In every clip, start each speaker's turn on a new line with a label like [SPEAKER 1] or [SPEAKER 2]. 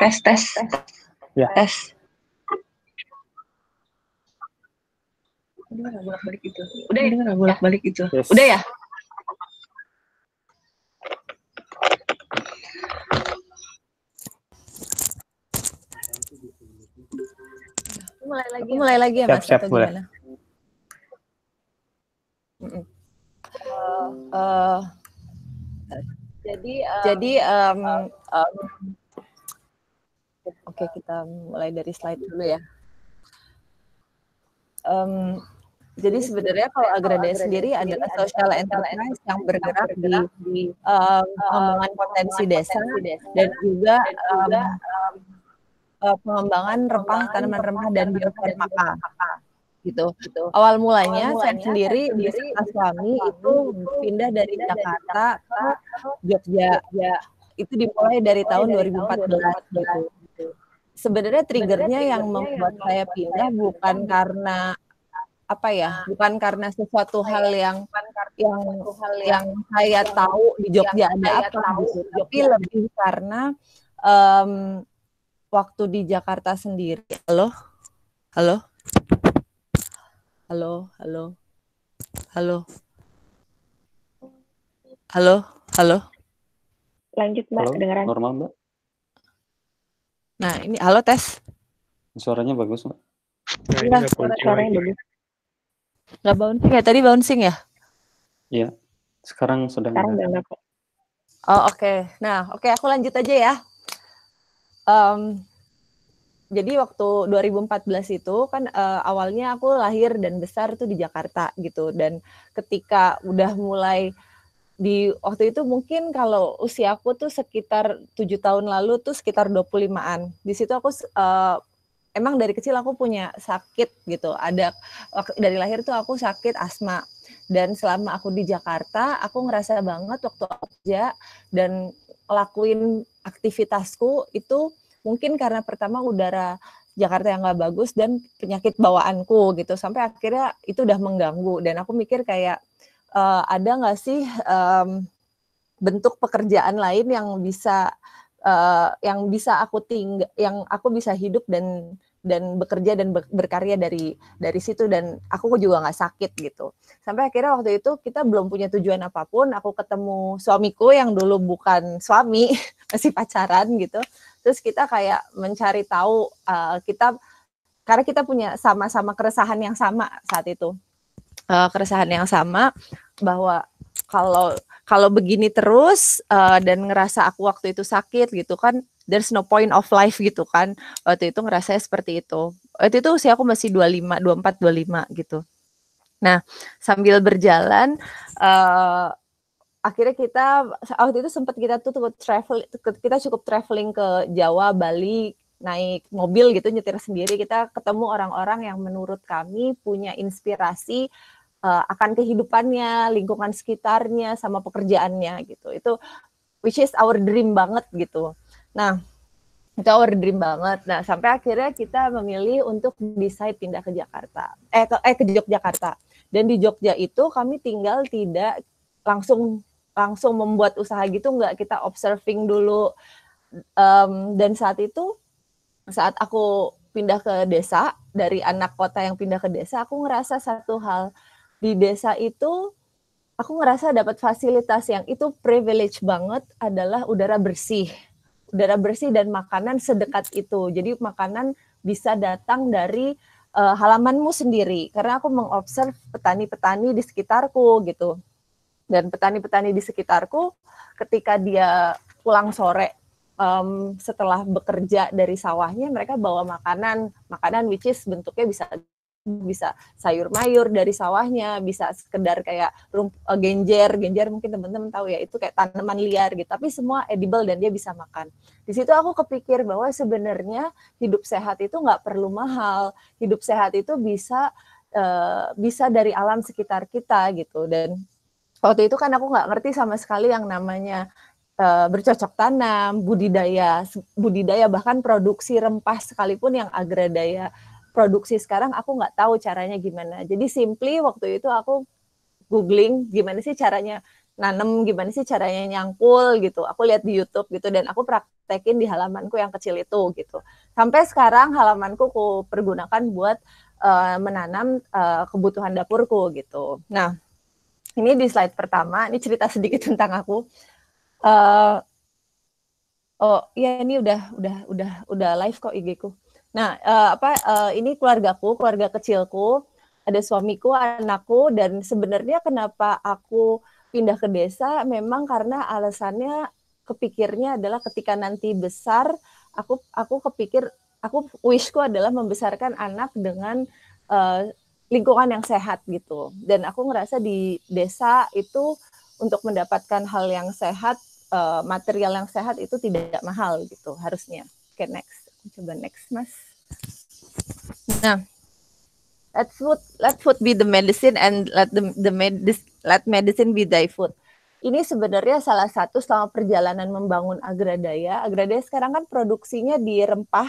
[SPEAKER 1] Tes.
[SPEAKER 2] Ya.
[SPEAKER 1] Tes. Udah nggak bolak-balik itu.
[SPEAKER 2] Yes.
[SPEAKER 1] Udah ya? Mulai lagi ya, Mas?
[SPEAKER 2] Siap,
[SPEAKER 1] Atau
[SPEAKER 2] boleh.
[SPEAKER 1] gimana? Jadi, oke, kita mulai dari slide dulu ya. Jadi sebenarnya kalau Agradaya sendiri adalah social enterprise yang bergerak di pengembangan potensi desa dan juga pengembangan tanaman rempah dan biofarmaka gitu. Awal mulanya saya sendiri beserta suami itu pindah dari Jakarta ke Jogja. Itu dimulai dari tahun 2014 gitu. Sebenarnya triggernya yang membuat saya pindah bukan karena bukan karena sesuatu hal yang saya tahu di Jogja ada apa gitu, tapi lebih karena waktu di Jakarta sendiri. Halo.
[SPEAKER 3] Lanjut Mbak, kedengeran.
[SPEAKER 2] Normal Mbak.
[SPEAKER 1] Nah ini halo tes.
[SPEAKER 2] Suaranya bagus Mbak.
[SPEAKER 3] Nah, suaranya bagus.
[SPEAKER 1] Nggak bouncing ya? Tadi bouncing ya?
[SPEAKER 2] Iya. Sekarang sedang.
[SPEAKER 3] Sekarang udah enggak kok.
[SPEAKER 1] Oh oke. Nah oke, aku lanjut aja ya. Jadi waktu 2014 itu kan awalnya aku lahir dan besar tuh di Jakarta gitu, dan ketika udah mulai di waktu itu mungkin kalau usia aku tuh sekitar 7 tahun lalu tuh sekitar 25-an. Di situ aku emang dari kecil aku punya sakit gitu. Dari lahir tuh aku sakit asma. Dan selama aku di Jakarta, aku ngerasa banget waktu kerja dan ngelakuin aktivitasku itu mungkin karena pertama udara Jakarta yang nggak bagus dan penyakit bawaanku gitu. Sampai akhirnya itu udah mengganggu dan aku mikir kayak ada nggak sih bentuk pekerjaan lain yang bisa aku bisa hidup dan bekerja dan berkarya dari situ, dan aku juga nggak sakit gitu. Sampai akhirnya waktu itu kita belum punya tujuan apapun, aku ketemu suamiku yang dulu bukan suami, masih pacaran gitu. Terus kita kayak mencari tahu karena kita punya sama-sama keresahan yang sama saat itu. Keresahan yang sama bahwa kalau begini terus dan ngerasa aku waktu itu sakit gitu kan, there's no point of life gitu kan. Waktu itu ngerasanya seperti itu. Waktu itu usia aku masih 24, 25 gitu. Nah, sambil berjalan akhirnya waktu itu sempat kita cukup traveling ke Jawa, Bali, naik mobil gitu, nyetir sendiri. Kita ketemu orang-orang yang menurut kami punya inspirasi akan kehidupannya, lingkungan sekitarnya, sama pekerjaannya gitu. Itu which is our dream banget gitu. Nah, itu our dream banget. Nah, sampai akhirnya kita memilih untuk decide pindah ke Jakarta. Ke Yogyakarta. Dan di Jogja itu kami tinggal tidak langsung membuat usaha gitu, nggak, kita observing dulu. Dan saat aku pindah ke desa, dari anak kota yang pindah ke desa, aku ngerasa satu hal, di desa itu aku ngerasa dapat fasilitas yang itu privilege banget, adalah udara bersih dan makanan sedekat itu. Jadi makanan bisa datang dari halamanmu sendiri, karena aku mengobserv petani-petani di sekitarku gitu. Dan petani-petani di sekitarku ketika dia pulang sore setelah bekerja dari sawahnya, mereka bawa makanan which is bentuknya bisa sayur mayur dari sawahnya, bisa sekedar kayak genjer mungkin teman-teman tahu ya, itu kayak tanaman liar gitu, tapi semua edible dan dia bisa makan. Di situ aku kepikir bahwa sebenarnya hidup sehat itu nggak perlu mahal, hidup sehat itu bisa dari alam sekitar kita gitu. Dan waktu itu kan aku nggak ngerti sama sekali yang namanya bercocok tanam, budidaya bahkan produksi rempah sekalipun yang Agradaya produksi sekarang, aku nggak tahu caranya gimana. Jadi simply waktu itu aku googling gimana sih caranya nanem gimana sih caranya nyangkul gitu. Aku lihat di YouTube gitu dan aku praktekin di halamanku yang kecil itu gitu. Sampai sekarang halamanku aku pergunakan buat menanam kebutuhan dapurku gitu. Nah, ini di slide pertama, ini cerita sedikit tentang aku. Oh iya, ini udah live kok IG-ku. Nah, ini keluarga kecilku, ada suamiku, anakku, dan sebenarnya kenapa aku pindah ke desa memang karena alasannya kepikirnya adalah ketika nanti besar, aku kepikir, wishku adalah membesarkan anak dengan lingkungan yang sehat gitu. Dan aku ngerasa di desa itu untuk mendapatkan hal yang sehat, material yang sehat itu tidak mahal gitu harusnya. Oke, next. Coba next, Mas. Nah, let food be the medicine and let medicine be thy food. Ini sebenarnya salah satu selama perjalanan membangun Agradaya. Agradaya sekarang kan produksinya di rempah.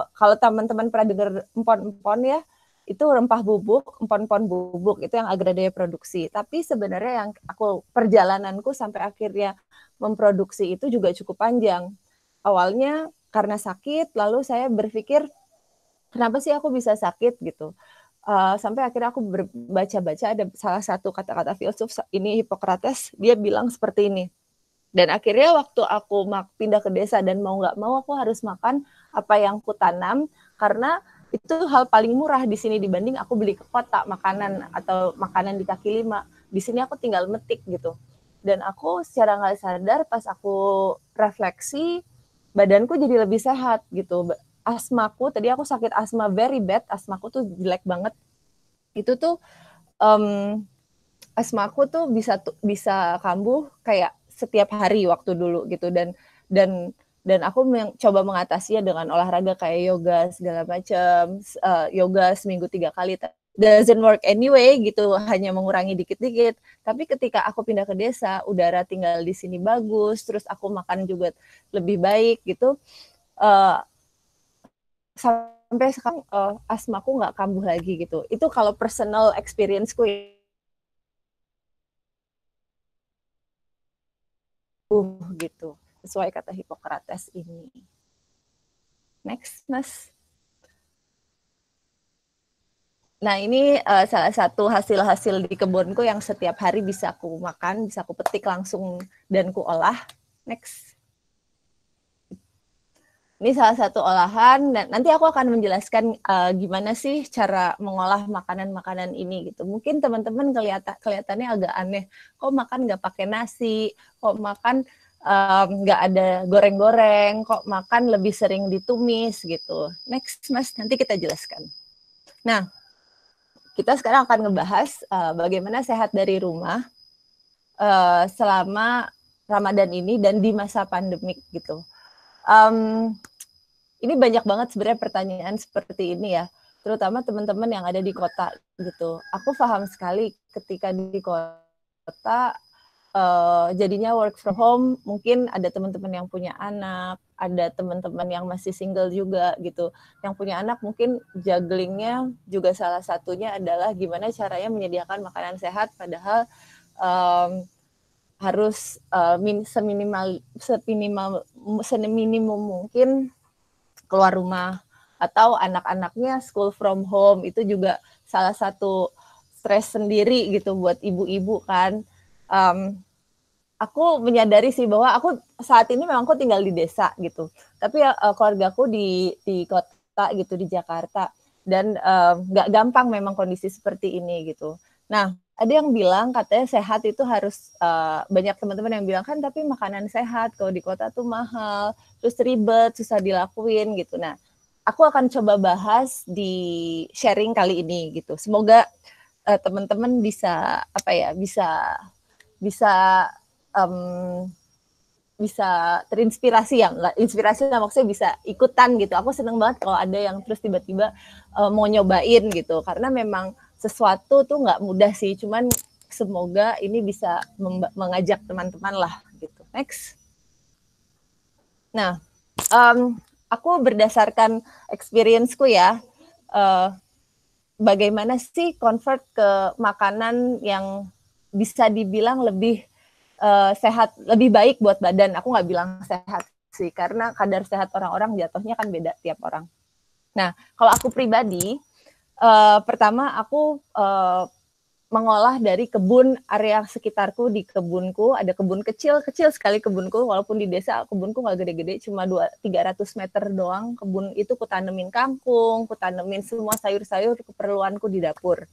[SPEAKER 1] Kalau teman-teman pernah dengar empon-empon ya, itu rempah bubuk, empon-empon bubuk, itu yang Agradaya produksi. Tapi sebenarnya yang perjalananku sampai akhirnya memproduksi itu juga cukup panjang. Awalnya karena sakit, lalu saya berpikir, kenapa sih aku bisa sakit gitu. Sampai akhirnya aku baca-baca ada salah satu kata-kata filsuf ini Hippocrates, dia bilang seperti ini. Dan akhirnya waktu aku pindah ke desa dan mau nggak mau aku harus makan apa yang ku tanam, karena itu hal paling murah di sini dibanding aku beli ke kota makanan atau makanan di kaki lima. Di sini aku tinggal metik gitu. Dan aku secara nggak sadar pas aku refleksi, badanku jadi lebih sehat gitu. Asmaku, tadi aku sakit asma very bad, asmaku tuh jelek banget. Itu tuh asmaku tuh bisa kambuh kayak setiap hari waktu dulu gitu, dan aku coba mengatasinya dengan olahraga kayak yoga segala macam, yoga seminggu 3 kali, doesn't work anyway gitu, hanya mengurangi dikit-dikit. Tapi ketika aku pindah ke desa, udara tinggal di sini bagus, terus aku makan juga lebih baik gitu, sampai sekarang asmaku nggak kambuh lagi gitu. Itu kalau personal experience-ku gitu, sesuai kata Hippocrates ini. Next, Mas. Nah, ini salah satu hasil-hasil di kebunku yang setiap hari bisa aku makan, bisa aku petik langsung dan ku olah. Next. Ini salah satu olahan, dan nanti aku akan menjelaskan gimana sih cara mengolah makanan-makanan ini gitu. Mungkin teman-teman kelihatannya agak aneh, kok makan nggak pakai nasi, kok makan nggak ada goreng-goreng, kok makan lebih sering ditumis gitu. Next, Mas, nanti kita jelaskan. Nah, kita sekarang akan ngebahas bagaimana sehat dari rumah selama Ramadan ini dan di masa pandemik gitu. Ini banyak banget sebenarnya pertanyaan seperti ini ya, terutama teman-teman yang ada di kota gitu. Aku paham sekali ketika di kota jadinya work from home, mungkin ada teman-teman yang punya anak, ada teman-teman yang masih single juga gitu. Yang punya anak mungkin jugglingnya juga salah satunya adalah gimana caranya menyediakan makanan sehat, padahal harus seminimum mungkin keluar rumah, atau anak-anaknya school from home, itu juga salah satu stres sendiri gitu buat ibu-ibu kan. Aku menyadari sih bahwa aku saat ini memang aku tinggal di desa gitu, tapi keluargaku di kota gitu, di Jakarta, dan nggak gampang memang kondisi seperti ini gitu. Nah, ada yang bilang katanya sehat itu harus, banyak teman-teman yang bilang kan tapi makanan sehat kalau di kota tuh mahal, terus ribet, susah dilakuin gitu. Nah, aku akan coba bahas di sharing kali ini gitu. Semoga teman-teman bisa bisa terinspirasi, ya nggak inspirasi lah, maksudnya bisa ikutan gitu. Aku seneng banget kalau ada yang terus tiba-tiba mau nyobain gitu, karena memang sesuatu tuh nggak mudah sih, cuman semoga ini bisa mengajak teman-teman lah gitu. Next. Nah, aku berdasarkan experience-ku ya, bagaimana sih convert ke makanan yang bisa dibilang lebih sehat, lebih baik buat badan. Aku nggak bilang sehat sih, karena kadar sehat orang-orang jatuhnya kan beda tiap orang. Nah, kalau aku pribadi, pertama aku mengolah dari kebun area sekitarku. Di kebunku ada kebun kecil sekali kebunku, walaupun di desa kebunku nggak gede-gede, cuma 300 meter doang. Kebun itu kutanemin kangkung, kutanemin semua sayur-sayur keperluanku di dapur,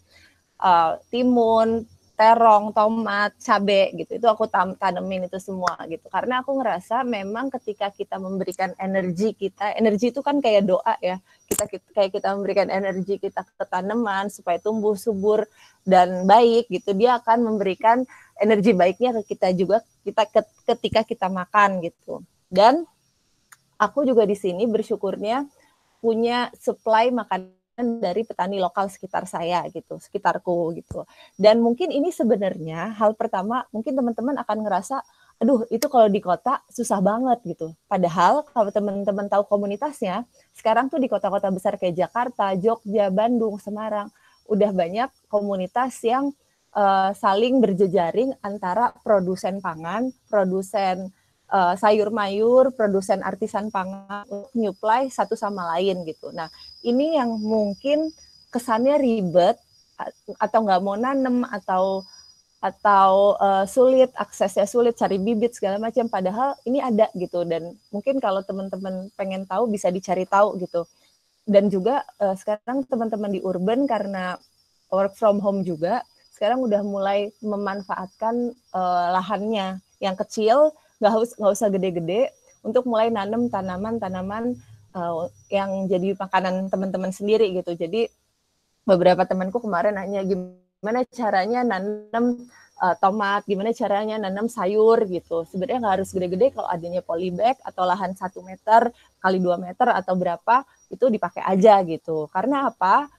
[SPEAKER 1] timun, terong, tomat, cabe gitu. Itu aku tanemin itu semua gitu. Karena aku ngerasa memang ketika kita memberikan energi kita, energi itu kan kayak doa ya. Kita memberikan energi kita ke tanaman supaya tumbuh subur dan baik gitu. Dia akan memberikan energi baiknya ke kita juga ketika kita makan gitu. Dan aku juga di sini bersyukurnya punya supply makanan dari petani lokal sekitar saya gitu, sekitarku gitu. Dan mungkin ini sebenarnya hal pertama, mungkin teman-teman akan ngerasa, aduh itu kalau di kota susah banget gitu. Padahal kalau teman-teman tahu komunitasnya, sekarang tuh di kota-kota besar kayak Jakarta, Jogja, Bandung, Semarang, udah banyak komunitas yang saling berjejaring antara produsen pangan, produsen sayur mayur, produsen artisan pangan untuk nyuplai satu sama lain gitu. Nah, ini yang mungkin kesannya ribet atau nggak mau nanem atau sulit, aksesnya sulit, cari bibit segala macam. Padahal ini ada gitu, dan mungkin kalau teman-teman pengen tahu bisa dicari tahu gitu. Dan juga sekarang teman-teman di urban karena work from home juga, sekarang udah mulai memanfaatkan lahannya yang kecil, nggak usah gede-gede, untuk mulai nanam tanaman-tanaman yang jadi makanan teman-teman sendiri gitu. Jadi beberapa temanku kemarin nanya gimana caranya nanam tomat, gimana caranya nanam sayur gitu. Sebenarnya nggak harus gede-gede, kalau adanya polybag atau lahan 1 meter kali 2 meter atau berapa, itu dipakai aja gitu. Karena apa?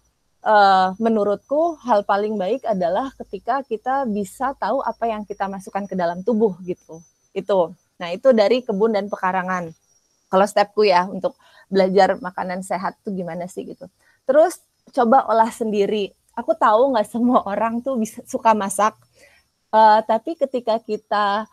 [SPEAKER 1] Menurutku hal paling baik adalah ketika kita bisa tahu apa yang kita masukkan ke dalam tubuh gitu. Itu. Nah, itu dari kebun dan pekarangan. Kalau stepku ya untuk belajar makanan sehat tuh gimana sih gitu. Terus coba olah sendiri. Aku tahu nggak semua orang tuh suka masak, tapi ketika kita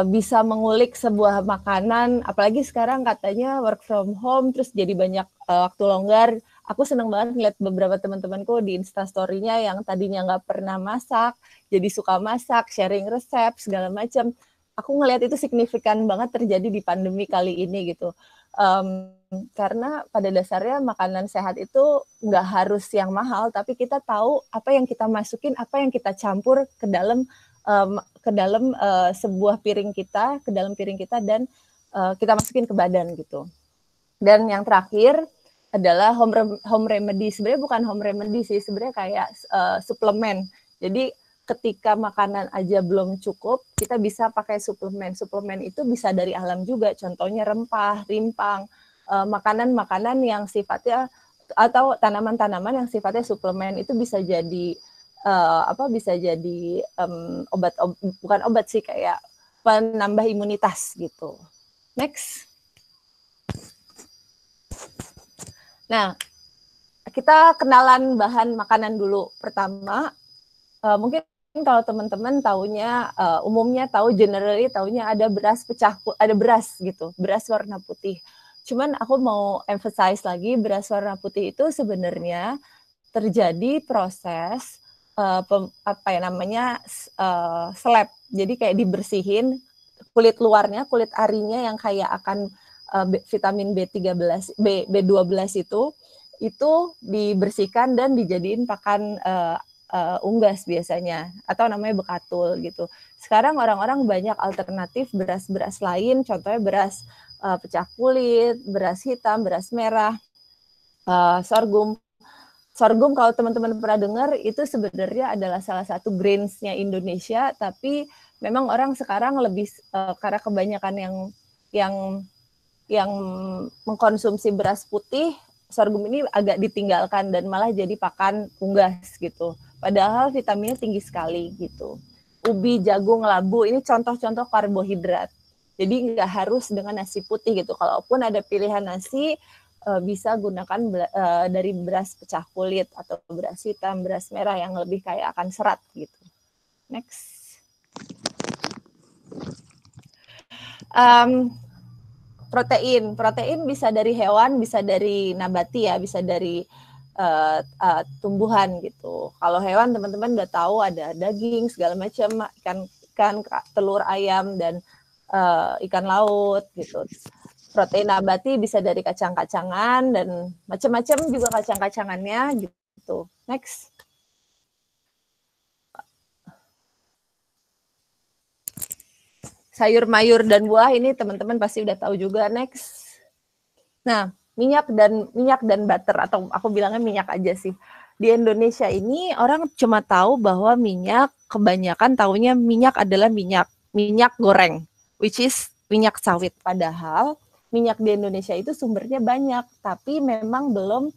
[SPEAKER 1] bisa mengulik sebuah makanan, apalagi sekarang katanya work from home, terus jadi banyak waktu longgar. Aku seneng banget ngeliat beberapa teman-temanku di Instastory-nya yang tadinya nggak pernah masak, jadi suka masak, sharing resep, segala macam. Aku ngeliat itu signifikan banget terjadi di pandemi kali ini gitu. Karena pada dasarnya makanan sehat itu nggak harus yang mahal, tapi kita tahu apa yang kita masukin, apa yang kita campur ke dalam sebuah piring kita, ke dalam piring kita, dan kita masukin ke badan gitu. Dan yang terakhir adalah home remedy. Sebenarnya bukan home remedy sih, sebenarnya kayak suplemen. Jadi ketika makanan aja belum cukup, kita bisa pakai suplemen. Suplemen itu bisa dari alam juga, contohnya rempah, rimpang, makanan-makanan yang sifatnya atau tanaman-tanaman yang sifatnya suplemen itu bisa jadi bisa jadi bukan obat sih, kayak penambah imunitas gitu. Next. Nah, kita kenalan bahan makanan dulu. Pertama, mungkin kalau teman-teman taunya, umumnya tahu, generally taunya ada beras ada beras gitu, beras warna putih. Cuman aku mau emphasize lagi, beras warna putih itu sebenarnya terjadi proses slab. Jadi kayak dibersihin kulit luarnya, kulit arinya yang kayak akan vitamin B12 itu dibersihkan dan dijadiin pakan unggas biasanya, atau namanya bekatul gitu. Sekarang orang-orang banyak alternatif beras-beras lain, contohnya beras pecah kulit, beras hitam, beras merah, sorghum. Sorghum kalau teman-teman pernah dengar, itu sebenarnya adalah salah satu grains-nya Indonesia, tapi memang orang sekarang lebih karena kebanyakan yang mengkonsumsi beras putih, sorghum ini agak ditinggalkan dan malah jadi pakan unggas gitu. Padahal vitaminnya tinggi sekali gitu. Ubi, jagung, labu ini contoh-contoh karbohidrat. Jadi nggak harus dengan nasi putih gitu. Kalaupun ada pilihan nasi, bisa gunakan dari beras pecah kulit atau beras hitam, beras merah yang lebih kaya akan serat gitu. Next. Protein bisa dari hewan, bisa dari nabati ya, bisa dari tumbuhan gitu. Kalau hewan teman-teman udah tahu ada daging segala macam, ikan, telur ayam dan ikan laut gitu. Protein nabati bisa dari kacang-kacangan dan macam-macam juga kacang-kacangannya gitu. Next. Sayur mayur dan buah ini teman-teman pasti udah tahu juga. Next. Nah, minyak dan butter, atau aku bilangnya minyak aja sih. Di Indonesia ini orang cuma tahu bahwa minyak, kebanyakan taunya minyak adalah minyak goreng, which is minyak sawit. Padahal minyak di Indonesia itu sumbernya banyak, tapi memang belum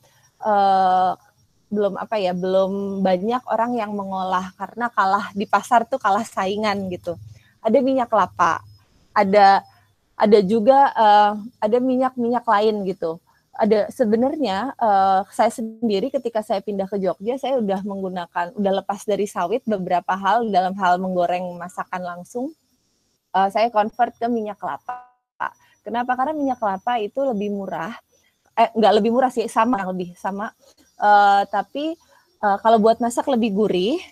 [SPEAKER 1] banyak orang yang mengolah karena kalah di pasar tuh, kalah saingan gitu. Ada minyak kelapa, ada juga ada minyak lain gitu. Ada sebenarnya saya sendiri ketika saya pindah ke Jogja, saya udah lepas dari sawit beberapa hal dalam hal menggoreng masakan langsung. Saya convert ke minyak kelapa. Kenapa? Karena minyak kelapa itu lebih murah. Nggak lebih murah sih, sama. Tapi kalau buat masak lebih gurih,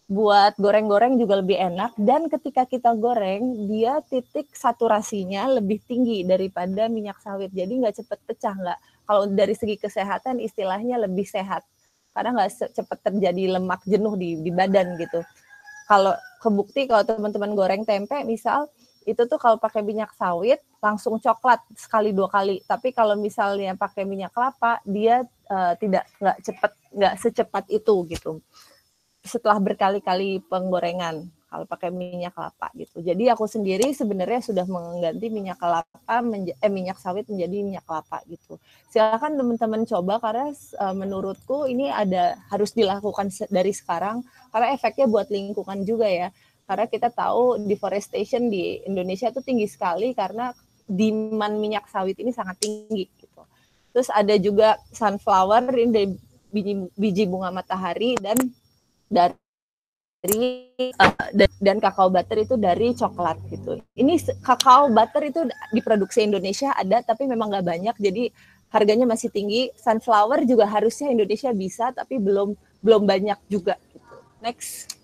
[SPEAKER 1] buat goreng-goreng juga lebih enak, dan ketika kita goreng dia titik saturasinya lebih tinggi daripada minyak sawit, jadi nggak cepat pecah. Nggak, kalau dari segi kesehatan istilahnya lebih sehat karena nggak cepat terjadi lemak jenuh di badan gitu. Kalau kebukti kalau teman-teman goreng tempe misal, itu tuh kalau pakai minyak sawit langsung coklat sekali 2 kali, tapi kalau misalnya pakai minyak kelapa dia nggak secepat itu gitu setelah berkali-kali penggorengan kalau pakai minyak kelapa gitu. Jadi aku sendiri sebenarnya sudah mengganti minyak sawit menjadi minyak kelapa gitu. Silakan teman-teman coba karena menurutku ini harus dilakukan dari sekarang karena efeknya buat lingkungan juga ya. Karena kita tahu deforestation di Indonesia itu tinggi sekali karena demand minyak sawit ini sangat tinggi gitu. Terus ada juga sunflower, ini dari biji bunga matahari, dan kakao butter itu dari coklat gitu. Ini kakao butter itu diproduksi Indonesia ada, tapi memang nggak banyak, jadi harganya masih tinggi. Sunflower juga harusnya Indonesia bisa, tapi belum banyak juga. Gitu. Next.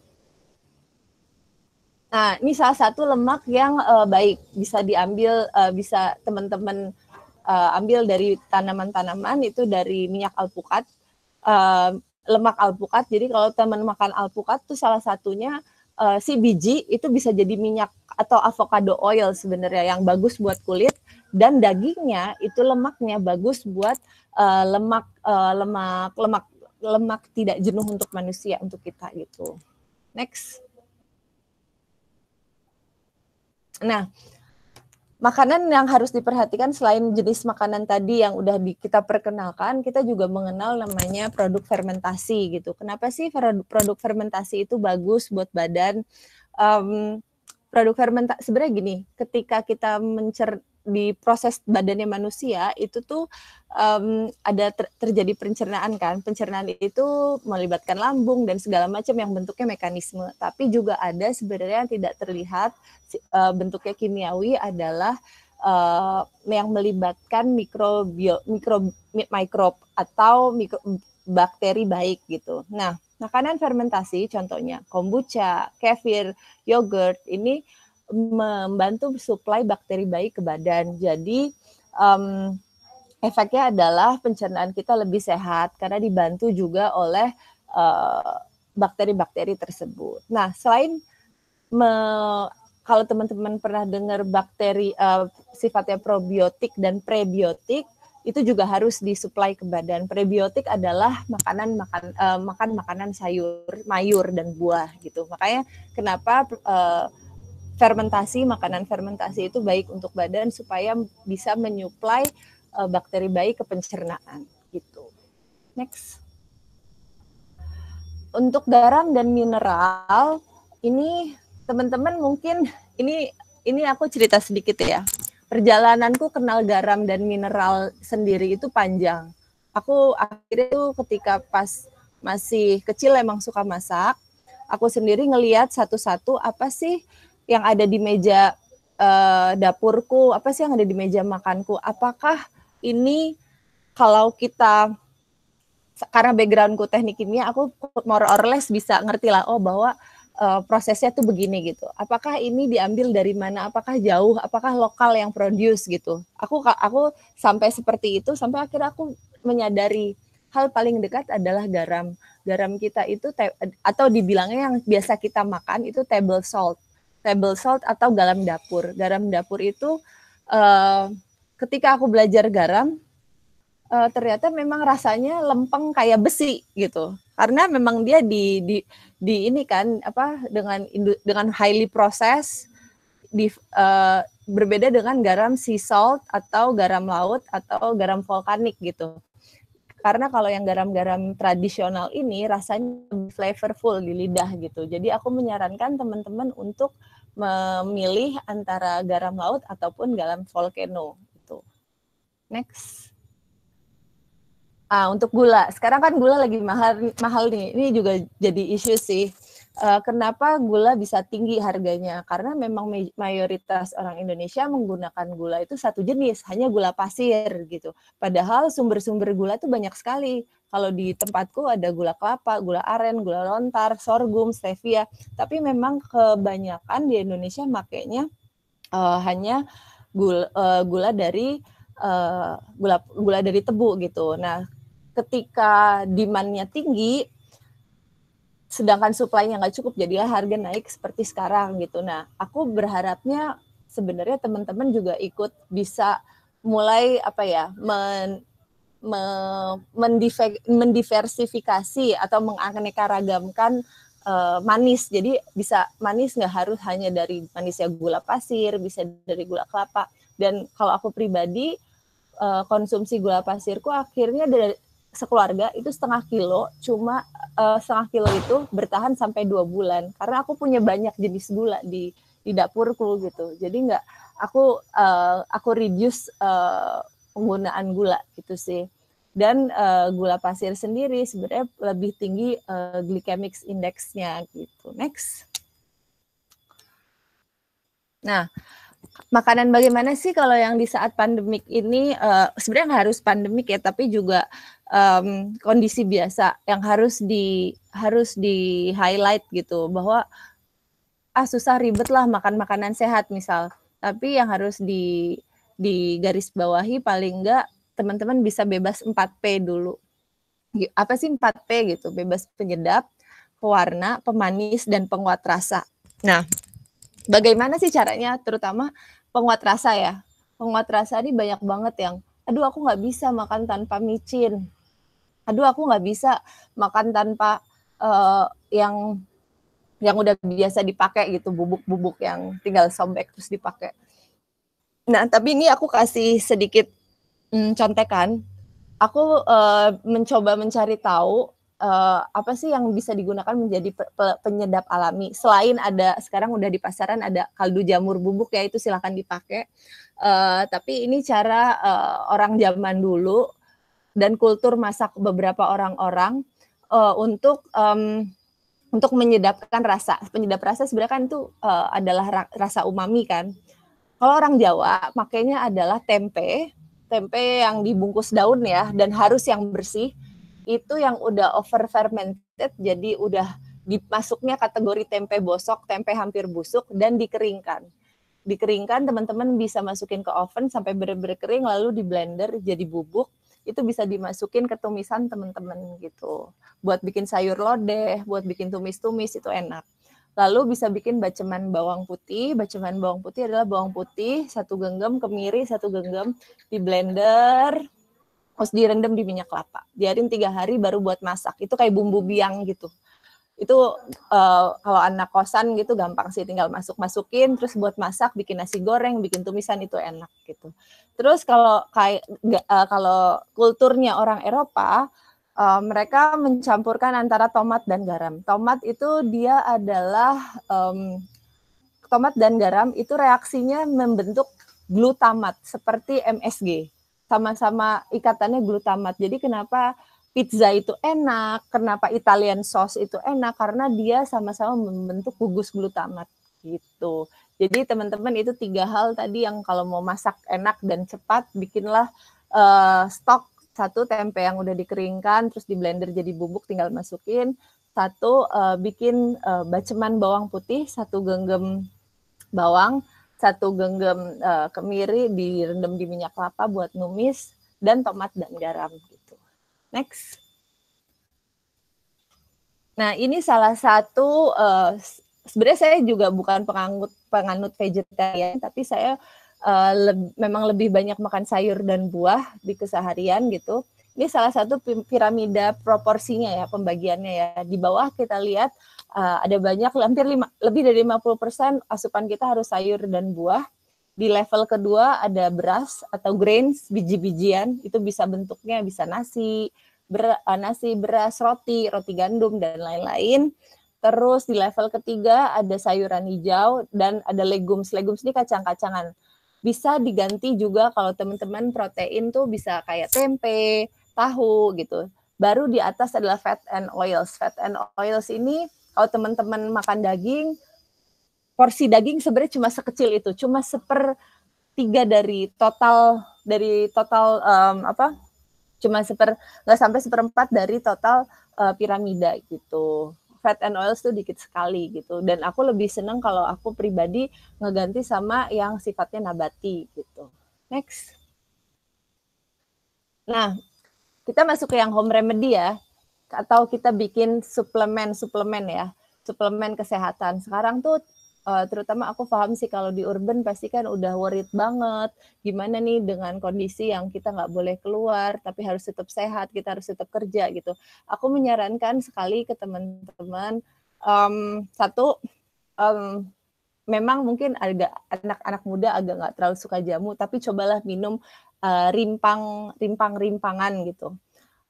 [SPEAKER 1] Nah, ini salah satu lemak yang baik, bisa diambil, bisa teman-teman ambil dari tanaman-tanaman, itu dari minyak alpukat. Lemak alpukat. Jadi kalau teman makan alpukat tuh salah satunya si biji itu bisa jadi minyak atau avocado oil sebenarnya yang bagus buat kulit, dan dagingnya itu lemaknya bagus buat lemak tidak jenuh untuk manusia, untuk kita gitu. Next. Nah, makanan yang harus diperhatikan selain jenis makanan tadi yang udah kita perkenalkan, kita juga mengenal namanya produk fermentasi gitu. Kenapa sih produk fermentasi itu bagus buat badan? Produk fermentasi sebenarnya gini, ketika kita di proses badannya manusia itu tuh ada terjadi pencernaan kan. Pencernaan itu melibatkan lambung dan segala macam yang bentuknya mekanisme. Tapi juga ada sebenarnya yang tidak terlihat bentuknya kimiawi adalah yang melibatkan mikrob atau bakteri baik gitu. Nah, makanan fermentasi contohnya kombucha, kefir, yogurt ini membantu suplai bakteri baik ke badan. Jadi efeknya adalah pencernaan kita lebih sehat karena dibantu juga oleh bakteri-bakteri tersebut. Nah, selain kalau teman-teman pernah dengar bakteri sifatnya probiotik dan prebiotik, itu juga harus disuplai ke badan. Prebiotik adalah makan makanan sayur, mayur dan buah gitu. Makanya kenapa makanan fermentasi itu baik untuk badan supaya bisa menyuplai bakteri baik ke pencernaan gitu. Next. Untuk garam dan mineral ini teman-teman mungkin ini aku cerita sedikit ya. Perjalananku kenal garam dan mineral sendiri itu panjang. Aku akhirnya tuh ketika pas masih kecil emang suka masak. aku sendiri ngelihat satu-satu apa sih yang ada di meja dapurku, apa sih yang ada di meja makanku, apakah ini kalau kita, karena backgroundku teknik kimia, aku more or less bisa ngerti lah, oh bahwa prosesnya tuh begini gitu. Apakah ini diambil dari mana? Apakah jauh? Apakah lokal yang produce gitu? Aku sampai seperti itu, sampai akhirnya aku menyadari hal paling dekat adalah garam. Garam kita itu atau dibilangnya yang biasa kita makan itu table salt. Table salt atau garam dapur. Garam dapur itu ketika aku belajar garam, ternyata memang rasanya lempeng kayak besi gitu. Karena memang dia di ini kan apa dengan highly process, berbeda dengan garam sea salt atau garam laut atau garam vulkanik gitu. Karena kalau yang garam-garam tradisional ini rasanya lebih flavorful di lidah gitu. Jadi aku menyarankan teman-teman untuk memilih antara garam laut ataupun garam volcano gitu. Next. Untuk gula, sekarang kan gula lagi mahal nih. Ini juga jadi isu sih. Kenapa gula bisa tinggi harganya? Karena memang mayoritas orang Indonesia menggunakan gula itu satu jenis, hanya gula pasir gitu. Padahal sumber-sumber gula itu banyak sekali. Kalau di tempatku ada gula kelapa, gula aren, gula lontar, sorghum, stevia. Tapi memang kebanyakan di Indonesia makainya hanya gula dari gula dari tebu gitu. Nah, ketika demand-nya tinggi, sedangkan supply-nya nggak cukup, jadilah harga naik seperti sekarang gitu. Nah, aku berharapnya sebenarnya teman-teman juga ikut bisa mulai apa ya, mendiversifikasi atau menganeka-ragamkan manis. Jadi bisa manis nggak harus hanya dari manisnya gula pasir, bisa dari gula kelapa. Dan kalau aku pribadi, konsumsi gula pasirku akhirnya dari sekeluarga itu setengah kilo, cuma setengah kilo itu bertahan sampai 2 bulan karena aku punya banyak jenis gula di dapurku gitu. Jadi nggak aku reduce penggunaan gula gitu sih. Dan gula pasir sendiri sebenarnya lebih tinggi glycemic index-nya gitu. Next. Nah, makanan bagaimana sih kalau yang di saat pandemik ini, sebenarnya nggak harus pandemik ya, tapi juga kondisi biasa yang harus di highlight gitu, bahwa susah ribet lah makan makanan sehat misal, tapi yang harus di garis bawahi paling enggak teman-teman bisa bebas 4P dulu. Apa sih 4P gitu? Bebas penyedap, pewarna, pemanis, dan penguat rasa. Nah, bagaimana sih caranya? Terutama penguat rasa ya. Penguat rasa ini banyak banget yang, aduh aku nggak bisa makan tanpa micin. Aduh aku nggak bisa makan tanpa yang udah biasa dipakai gitu, bubuk-bubuk yang tinggal sobek terus dipakai. Nah, tapi ini aku kasih sedikit contekan. Aku mencoba mencari tahu apa sih yang bisa digunakan menjadi penyedap alami. Selain ada, sekarang udah di pasaran ada kaldu jamur bubuk ya, itu silakan dipakai. Tapi ini cara orang zaman dulu dan kultur masak beberapa orang-orang untuk menyedapkan rasa. Penyedap rasa sebenarnya kan itu adalah rasa umami kan. Kalau orang Jawa makanya adalah tempe yang dibungkus daun ya, dan harus yang bersih. Itu yang udah over fermented, jadi udah dimasuknya kategori tempe bosok, tempe hampir busuk, dan dikeringkan. Dikeringkan, teman-teman bisa masukin ke oven sampai benar-benar kering, lalu di blender jadi bubuk. Itu bisa dimasukin ke tumisan teman-teman gitu. Buat bikin sayur lodeh, buat bikin tumis-tumis, itu enak. Lalu bisa bikin baceman bawang putih. Baceman bawang putih adalah bawang putih 1 genggam, kemiri 1 genggam, di blender, terus direndam di minyak kelapa. Biarin 3 hari baru buat masak. Itu kayak bumbu biang gitu. Itu kalau anak kosan gitu gampang sih, tinggal masukin, terus buat masak, bikin nasi goreng, bikin tumisan, itu enak gitu. Terus kalau kulturnya orang Eropa, mereka mencampurkan antara tomat dan garam. Tomat itu dia adalah tomat dan garam itu reaksinya membentuk glutamat seperti MSG. Sama-sama ikatannya glutamat. Jadi kenapa pizza itu enak, kenapa Italian sauce itu enak, karena dia sama-sama membentuk gugus glutamat gitu. Jadi teman-teman itu 3 hal tadi yang kalau mau masak enak dan cepat, bikinlah stok 1 tempe yang udah dikeringkan, terus di blender jadi bubuk tinggal masukin. 1 bikin baceman bawang putih, 1 genggam bawang, 1 genggam kemiri direndam di minyak kelapa buat numis, dan tomat dan garam gitu. Next. Nah, ini salah satu sebenarnya saya juga bukan penganut vegetarian, tapi saya memang lebih banyak makan sayur dan buah di keseharian gitu. Ini salah satu piramida proporsinya ya, pembagiannya ya. Di bawah kita lihat ada banyak, lebih dari 50% asupan kita harus sayur dan buah. Di level kedua ada beras atau grains, biji-bijian, itu bisa bentuknya bisa nasi, beras, roti gandum, dan lain-lain. Terus di level ketiga ada sayuran hijau dan ada legumes. Legumes ini kacang-kacangan. Bisa diganti juga kalau teman-teman protein tuh bisa kayak tempe, tahu gitu. Baru di atas adalah fat and oils. Fat and oils ini kalau teman-teman makan daging, porsi daging sebenarnya cuma sekecil itu, cuma 1/3 dari total cuma nggak sampai 1/4 dari total piramida gitu. Fat and oils tuh dikit sekali gitu, dan aku lebih seneng kalau aku pribadi ngeganti sama yang sifatnya nabati gitu. Next. Nah, kita masuk ke yang home remedy ya, atau kita bikin suplemen ya, suplemen kesehatan. Sekarang tuh terutama aku paham sih kalau di urban pasti kan udah worried banget, gimana nih dengan kondisi yang kita nggak boleh keluar, tapi harus tetap sehat, kita harus tetap kerja gitu. Aku menyarankan sekali ke teman-teman, memang mungkin agak anak-anak muda agak nggak terlalu suka jamu, tapi cobalah minum rimpang-rimpangan gitu.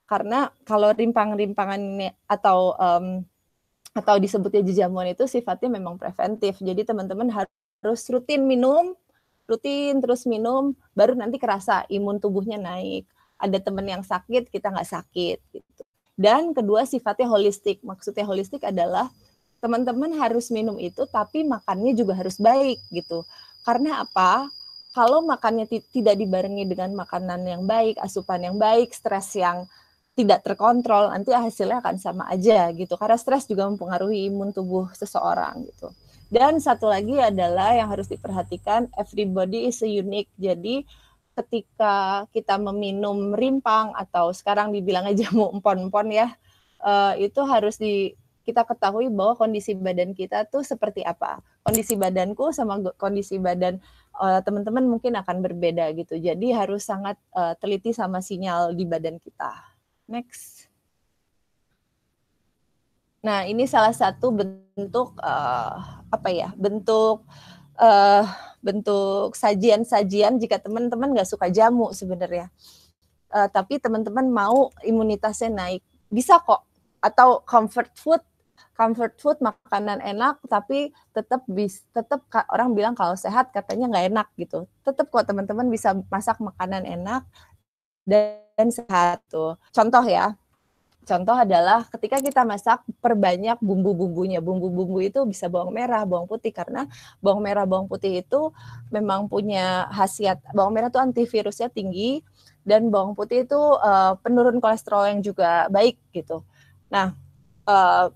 [SPEAKER 1] Karena kalau rimpang-rimpangan ini atau disebutnya jejamuan itu sifatnya memang preventif. Jadi teman-teman harus rutin terus minum, baru nanti kerasa imun tubuhnya naik. Ada teman yang sakit, kita nggak sakit gitu. Dan kedua sifatnya holistik. Maksudnya holistik adalah teman-teman harus minum itu, tapi makannya juga harus baik gitu. Karena apa? Kalau makannya tidak dibarengi dengan makanan yang baik, asupan yang baik, stres yang tidak terkontrol, nanti hasilnya akan sama aja gitu. Karena stres juga mempengaruhi imun tubuh seseorang gitu. Dan satu lagi adalah yang harus diperhatikan, everybody is unique. Jadi ketika kita meminum rimpang atau sekarang dibilangnya jamu empon-empon ya, itu harus kita ketahui bahwa kondisi badan kita tuh seperti apa. Kondisi badanku sama kondisi badan teman-teman mungkin akan berbeda gitu. Jadi harus sangat teliti sama sinyal di badan kita. Next. Nah, ini salah satu bentuk bentuk sajian-sajian jika teman-teman nggak suka jamu sebenarnya. Tapi teman-teman mau imunitasnya naik, bisa kok. Atau comfort food makanan enak, tapi tetap orang bilang kalau sehat katanya nggak enak gitu. Tetap kok teman-teman bisa masak makanan enak dan sehat tuh. Contoh adalah ketika kita masak, perbanyak bumbu-bumbunya. Bumbu-bumbu itu bisa bawang merah, bawang putih, karena bawang merah, bawang putih itu memang punya khasiat. Bawang merah itu antivirusnya tinggi, dan bawang putih itu penurun kolesterol yang juga baik gitu. Nah,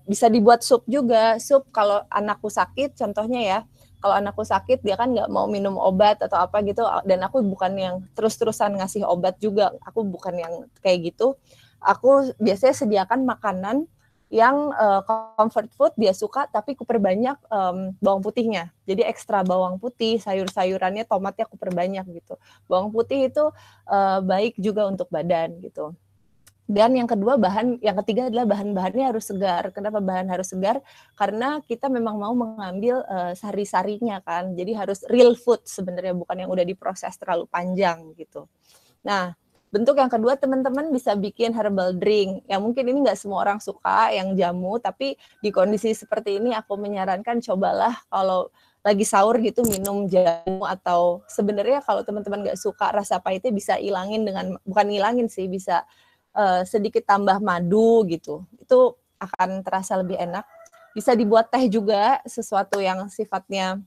[SPEAKER 1] bisa dibuat sup juga. Sup kalau anakku sakit, contohnya ya, kalau anakku sakit dia kan nggak mau minum obat atau apa gitu, dan aku bukan yang terus-terusan ngasih obat juga, aku bukan yang kayak gitu. Aku biasanya sediakan makanan yang comfort food dia suka, tapi aku perbanyak bawang putihnya. Jadi ekstra bawang putih, sayur-sayurannya, tomatnya aku perbanyak gitu. Bawang putih itu baik juga untuk badan gitu. Dan yang ketiga adalah bahan-bahannya harus segar. Kenapa bahan harus segar? Karena kita memang mau mengambil sari-sarinya kan. Jadi harus real food sebenarnya, bukan yang udah diproses terlalu panjang gitu. Nah, bentuk yang kedua teman-teman bisa bikin herbal drink. Ya mungkin ini nggak semua orang suka yang jamu, tapi di kondisi seperti ini aku menyarankan cobalah kalau lagi sahur gitu minum jamu, atau sebenarnya kalau teman-teman nggak suka rasa pahitnya bisa ilangin dengan, bukan ngilangin sih, bisa sedikit tambah madu gitu, itu akan terasa lebih enak. Bisa dibuat teh juga, sesuatu yang sifatnya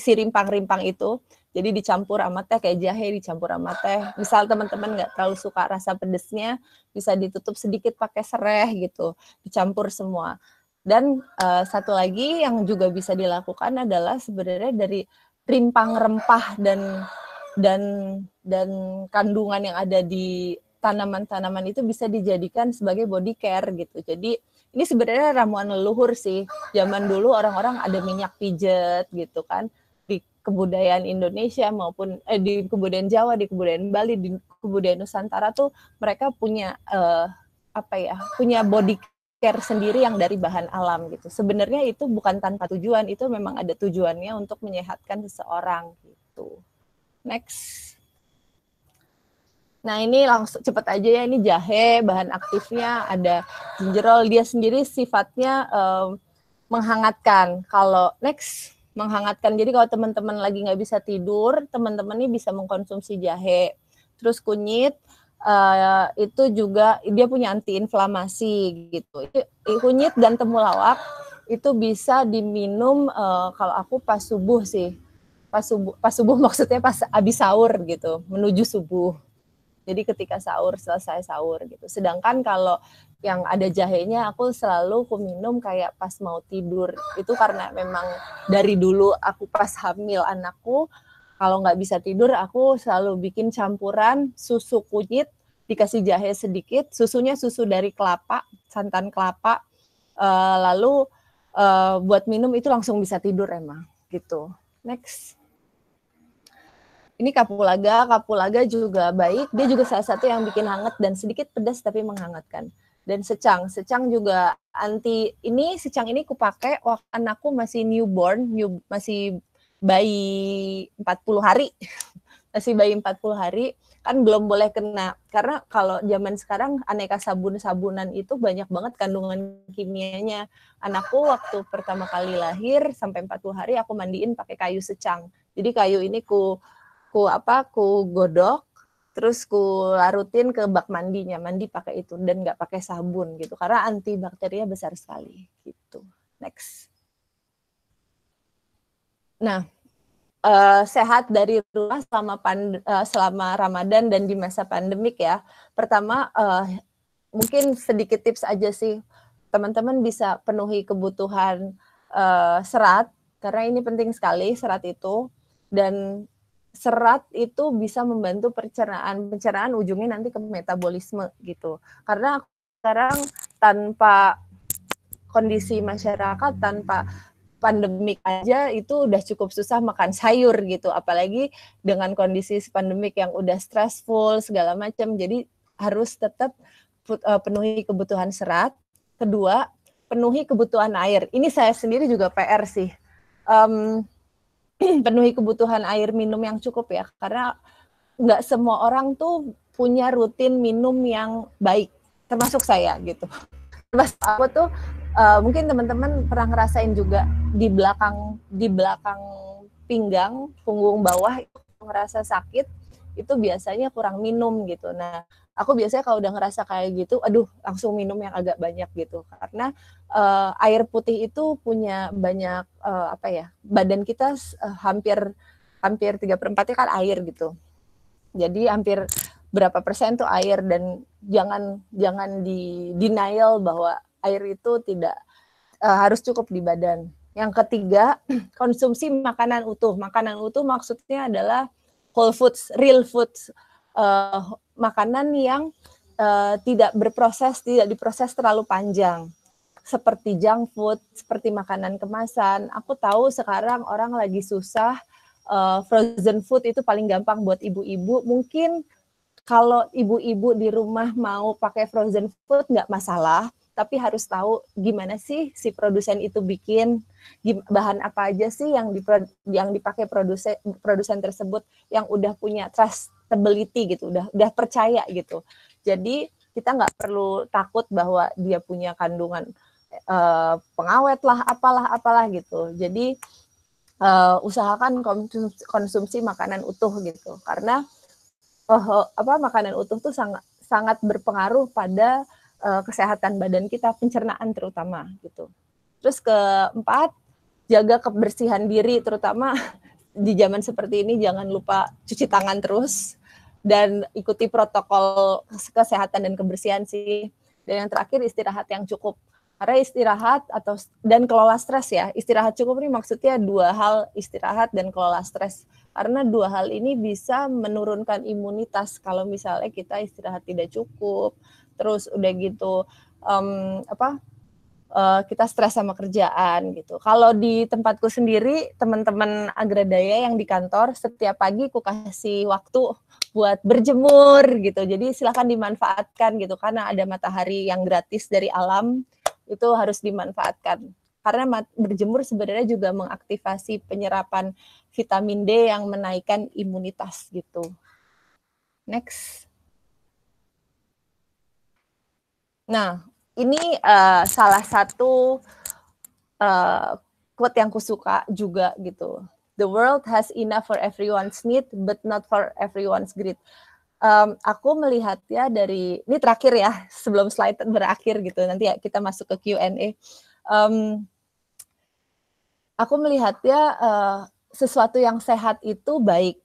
[SPEAKER 1] si rimpang-rimpang itu. Jadi dicampur sama teh, kayak jahe dicampur sama teh. Misal teman-teman nggak terlalu suka rasa pedesnya, bisa ditutup sedikit pakai sereh gitu, dicampur semua. Dan satu lagi yang juga bisa dilakukan adalah sebenarnya dari rimpang rempah dan kandungan yang ada di tanaman-tanaman itu bisa dijadikan sebagai body care gitu. Jadi ini sebenarnya ramuan leluhur sih. Zaman dulu orang-orang ada minyak pijet gitu kan. Di kebudayaan Indonesia maupun di kebudayaan Jawa, di kebudayaan Bali, di kebudayaan Nusantara tuh mereka punya punya body care sendiri yang dari bahan alam gitu. Sebenarnya itu bukan tanpa tujuan, itu memang ada tujuannya untuk menyehatkan seseorang gitu. Next. Nah ini langsung cepet aja ya, ini jahe, bahan aktifnya ada gingerol, dia sendiri sifatnya menghangatkan. Kalau next, menghangatkan, jadi kalau teman-teman lagi nggak bisa tidur, teman-teman ini bisa mengkonsumsi jahe. Terus kunyit, itu juga dia punya antiinflamasi gitu. Kunyit dan temulawak itu bisa diminum kalau aku pas subuh sih. Pas subuh maksudnya pas habis sahur gitu, menuju subuh. Jadi ketika sahur, selesai sahur gitu. Sedangkan kalau yang ada jahenya aku selalu minum kayak pas mau tidur. Itu karena memang dari dulu aku pas hamil anakku, kalau nggak bisa tidur aku selalu bikin campuran susu kunyit, dikasih jahe sedikit, susunya susu dari kelapa, santan kelapa, lalu buat minum itu langsung bisa tidur emang gitu. Next. Ini kapulaga juga baik. Dia juga salah satu yang bikin hangat dan sedikit pedas tapi menghangatkan. Dan secang juga secang ini kupakai waktu anakku masih newborn, masih bayi 40 hari. Masih bayi 40 hari, kan belum boleh kena. Karena kalau zaman sekarang aneka sabun-sabunan itu banyak banget kandungan kimianya. Anakku waktu pertama kali lahir sampai 40 hari aku mandiin pakai kayu secang. Jadi kayu ini ku godok, terus ku larutin ke bak mandinya, mandi pakai itu dan nggak pakai sabun gitu, karena antibakterinya besar sekali gitu. Next. Nah, sehat dari rumah selama Ramadan dan di masa pandemik ya. Pertama, mungkin sedikit tips aja sih, teman-teman bisa penuhi kebutuhan serat, karena ini penting sekali serat itu, dan serat itu bisa membantu pencernaan ujungnya nanti ke metabolisme gitu. Karena sekarang tanpa kondisi masyarakat, tanpa pandemik aja itu udah cukup susah makan sayur gitu, apalagi dengan kondisi pandemik yang udah stressful segala macam. Jadi harus tetap penuhi kebutuhan serat. Kedua, penuhi kebutuhan air. Ini saya sendiri juga PR sih. Penuhi kebutuhan air minum yang cukup ya, karena nggak semua orang tuh punya rutin minum yang baik, termasuk saya gitu. Termasuk aku tuh mungkin teman-teman pernah ngerasain juga di belakang pinggang, punggung bawah itu ngerasa sakit, itu biasanya kurang minum gitu. Nah, aku biasanya kalau udah ngerasa kayak gitu, langsung minum yang agak banyak gitu. Karena air putih itu punya banyak badan kita hampir 3/4-nya kan air gitu. Jadi hampir berapa persen tuh air, dan jangan di denial bahwa air itu tidak harus cukup di badan. Yang ketiga, konsumsi makanan utuh. Makanan utuh maksudnya adalah whole foods, real foods, makanan yang tidak diproses terlalu panjang, seperti junk food, seperti makanan kemasan. Aku tahu sekarang orang lagi susah, frozen food itu paling gampang buat ibu-ibu. Mungkin kalau ibu-ibu di rumah mau pakai frozen food nggak masalah, tapi harus tahu gimana sih si produsen itu bikin, bahan apa aja sih yang dipakai produsen tersebut, yang udah punya trustability gitu, udah percaya gitu. Jadi kita nggak perlu takut bahwa dia punya kandungan pengawet lah, apalah gitu. Jadi usahakan konsumsi makanan utuh gitu, karena makanan utuh tuh sangat berpengaruh pada kesehatan badan kita, pencernaan terutama gitu. Terus keempat, jaga kebersihan diri, terutama di zaman seperti ini jangan lupa cuci tangan terus dan ikuti protokol kesehatan dan kebersihan sih. Dan yang terakhir, istirahat yang cukup. Karena istirahat dan kelola stres ya. Istirahat cukup ini maksudnya dua hal, istirahat dan kelola stres. Karena dua hal ini bisa menurunkan imunitas kalau misalnya kita istirahat tidak cukup. Terus udah gitu kita stres sama kerjaan gitu. Kalau di tempatku sendiri, teman-teman Agradaya yang di kantor, setiap pagi aku kasih waktu buat berjemur gitu. Jadi silakan dimanfaatkan gitu, karena ada matahari yang gratis dari alam, itu harus dimanfaatkan. Karena berjemur sebenarnya juga mengaktifasi penyerapan vitamin D yang menaikkan imunitas gitu. Next. Nah, ini salah satu quote yang kusuka juga gitu. The world has enough for everyone's need, but not for everyone's greed. Aku melihatnya dari, ini terakhir ya, sebelum slide berakhir gitu, nanti ya kita masuk ke Q&A. Aku melihatnya sesuatu yang sehat itu baik,